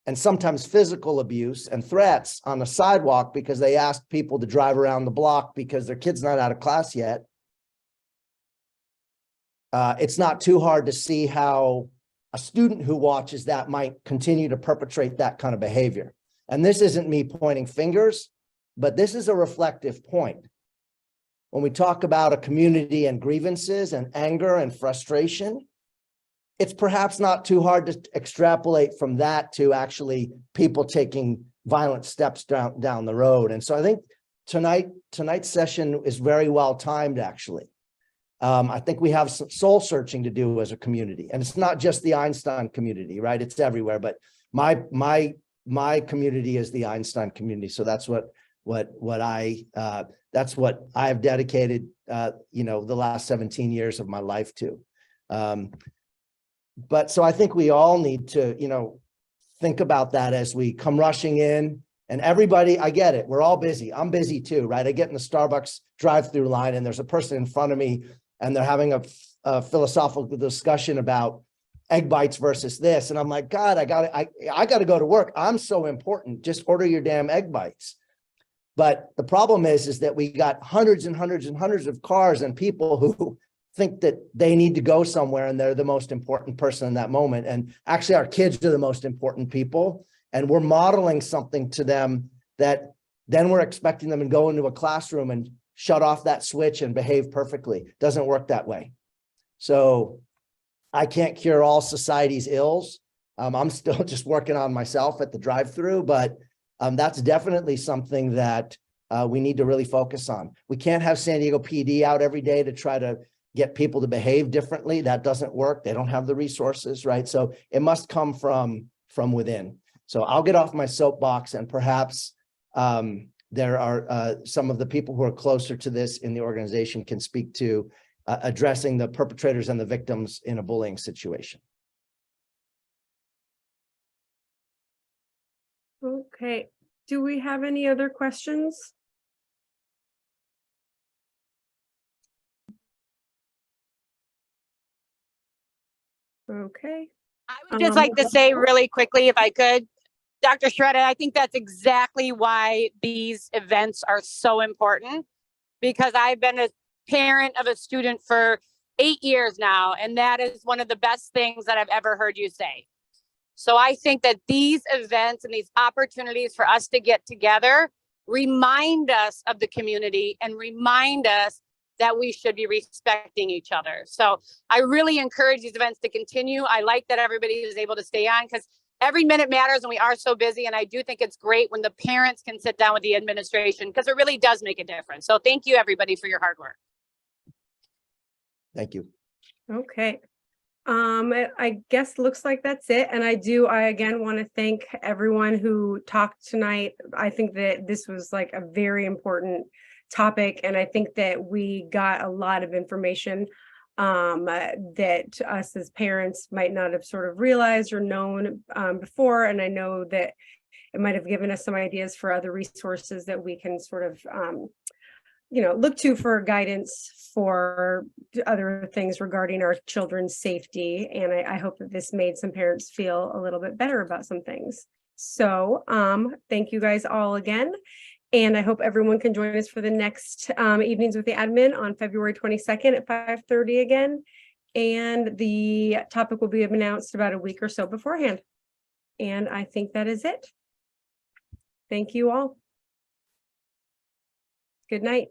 and sometimes physical abuse and threats on the sidewalk because they ask people to drive around the block because their kid's not out of class yet, it's not too hard to see how a student who watches that might continue to perpetrate that kind of behavior. And this isn't me pointing fingers, but this is a reflective point. When we talk about a community and grievances and anger and frustration, it's perhaps not too hard to extrapolate from that to actually people taking violent steps down the road. And so I think tonight's session is very well timed, actually. I think we have some soul searching to do as a community, and it's not just the Einstein community, right? It's everywhere, but my community is the Einstein community. So that's what I've dedicated, you know, the last 17 years of my life to. But so I think we all need to, you know, think about that as we come rushing in. And everybody, I get it. We're all busy. I'm busy too, right? I get in the Starbucks drive-through line and there's a person in front of me and they're having a philosophical discussion about egg bites versus this. And I'm like, God, I gotta go to work. I'm so important. Just order your damn egg bites. But the problem is that we got hundreds and hundreds and hundreds of cars and people who think that they need to go somewhere and they're the most important person in that moment. And actually our kids are the most important people. And we're modeling something to them that then we're expecting them to go into a classroom and shut off that switch and behave perfectly. Doesn't work that way. So I can't cure all society's ills. I'm still just working on myself at the drive-through, but that's definitely something that we need to really focus on. We can't have San Diego PD out every day to try to get people to behave differently. That doesn't work. They don't have the resources, right? So it must come from within. So I'll get off my soapbox, and perhaps there are some of the people who are closer to this in the organization can speak to addressing the perpetrators and the victims in a bullying situation. Okay. Do we have any other questions? Okay. I would just like to say really quickly, if I could, Dr. Shredder, I think that's exactly why these events are so important, because I've been a parent of a student for 8 years now, and that is one of the best things that I've ever heard you say. So I think that these events and these opportunities for us to get together remind us of the community and remind us that we should be respecting each other. So I really encourage these events to continue. I like that everybody is able to stay on, because every minute matters and we are so busy. And I do think it's great when the parents can sit down with the administration, because it really does make a difference. So thank you, everybody, for your hard work. Thank you. Okay. I guess looks like that's it. And I again want to thank everyone who talked tonight. I think that this was like a very important topic, and I think that we got a lot of information that us as parents might not have sort of realized or known before. And I know that it might have given us some ideas for other resources that we can sort of look to for guidance for other things regarding our children's safety. And I hope that this made some parents feel a little bit better about some things. So thank you guys all again. And I hope everyone can join us for the next Evenings with the Admin on February 22nd at 5:30 again. And the topic will be announced about a week or so beforehand. And I think that is it. Thank you all. Good night.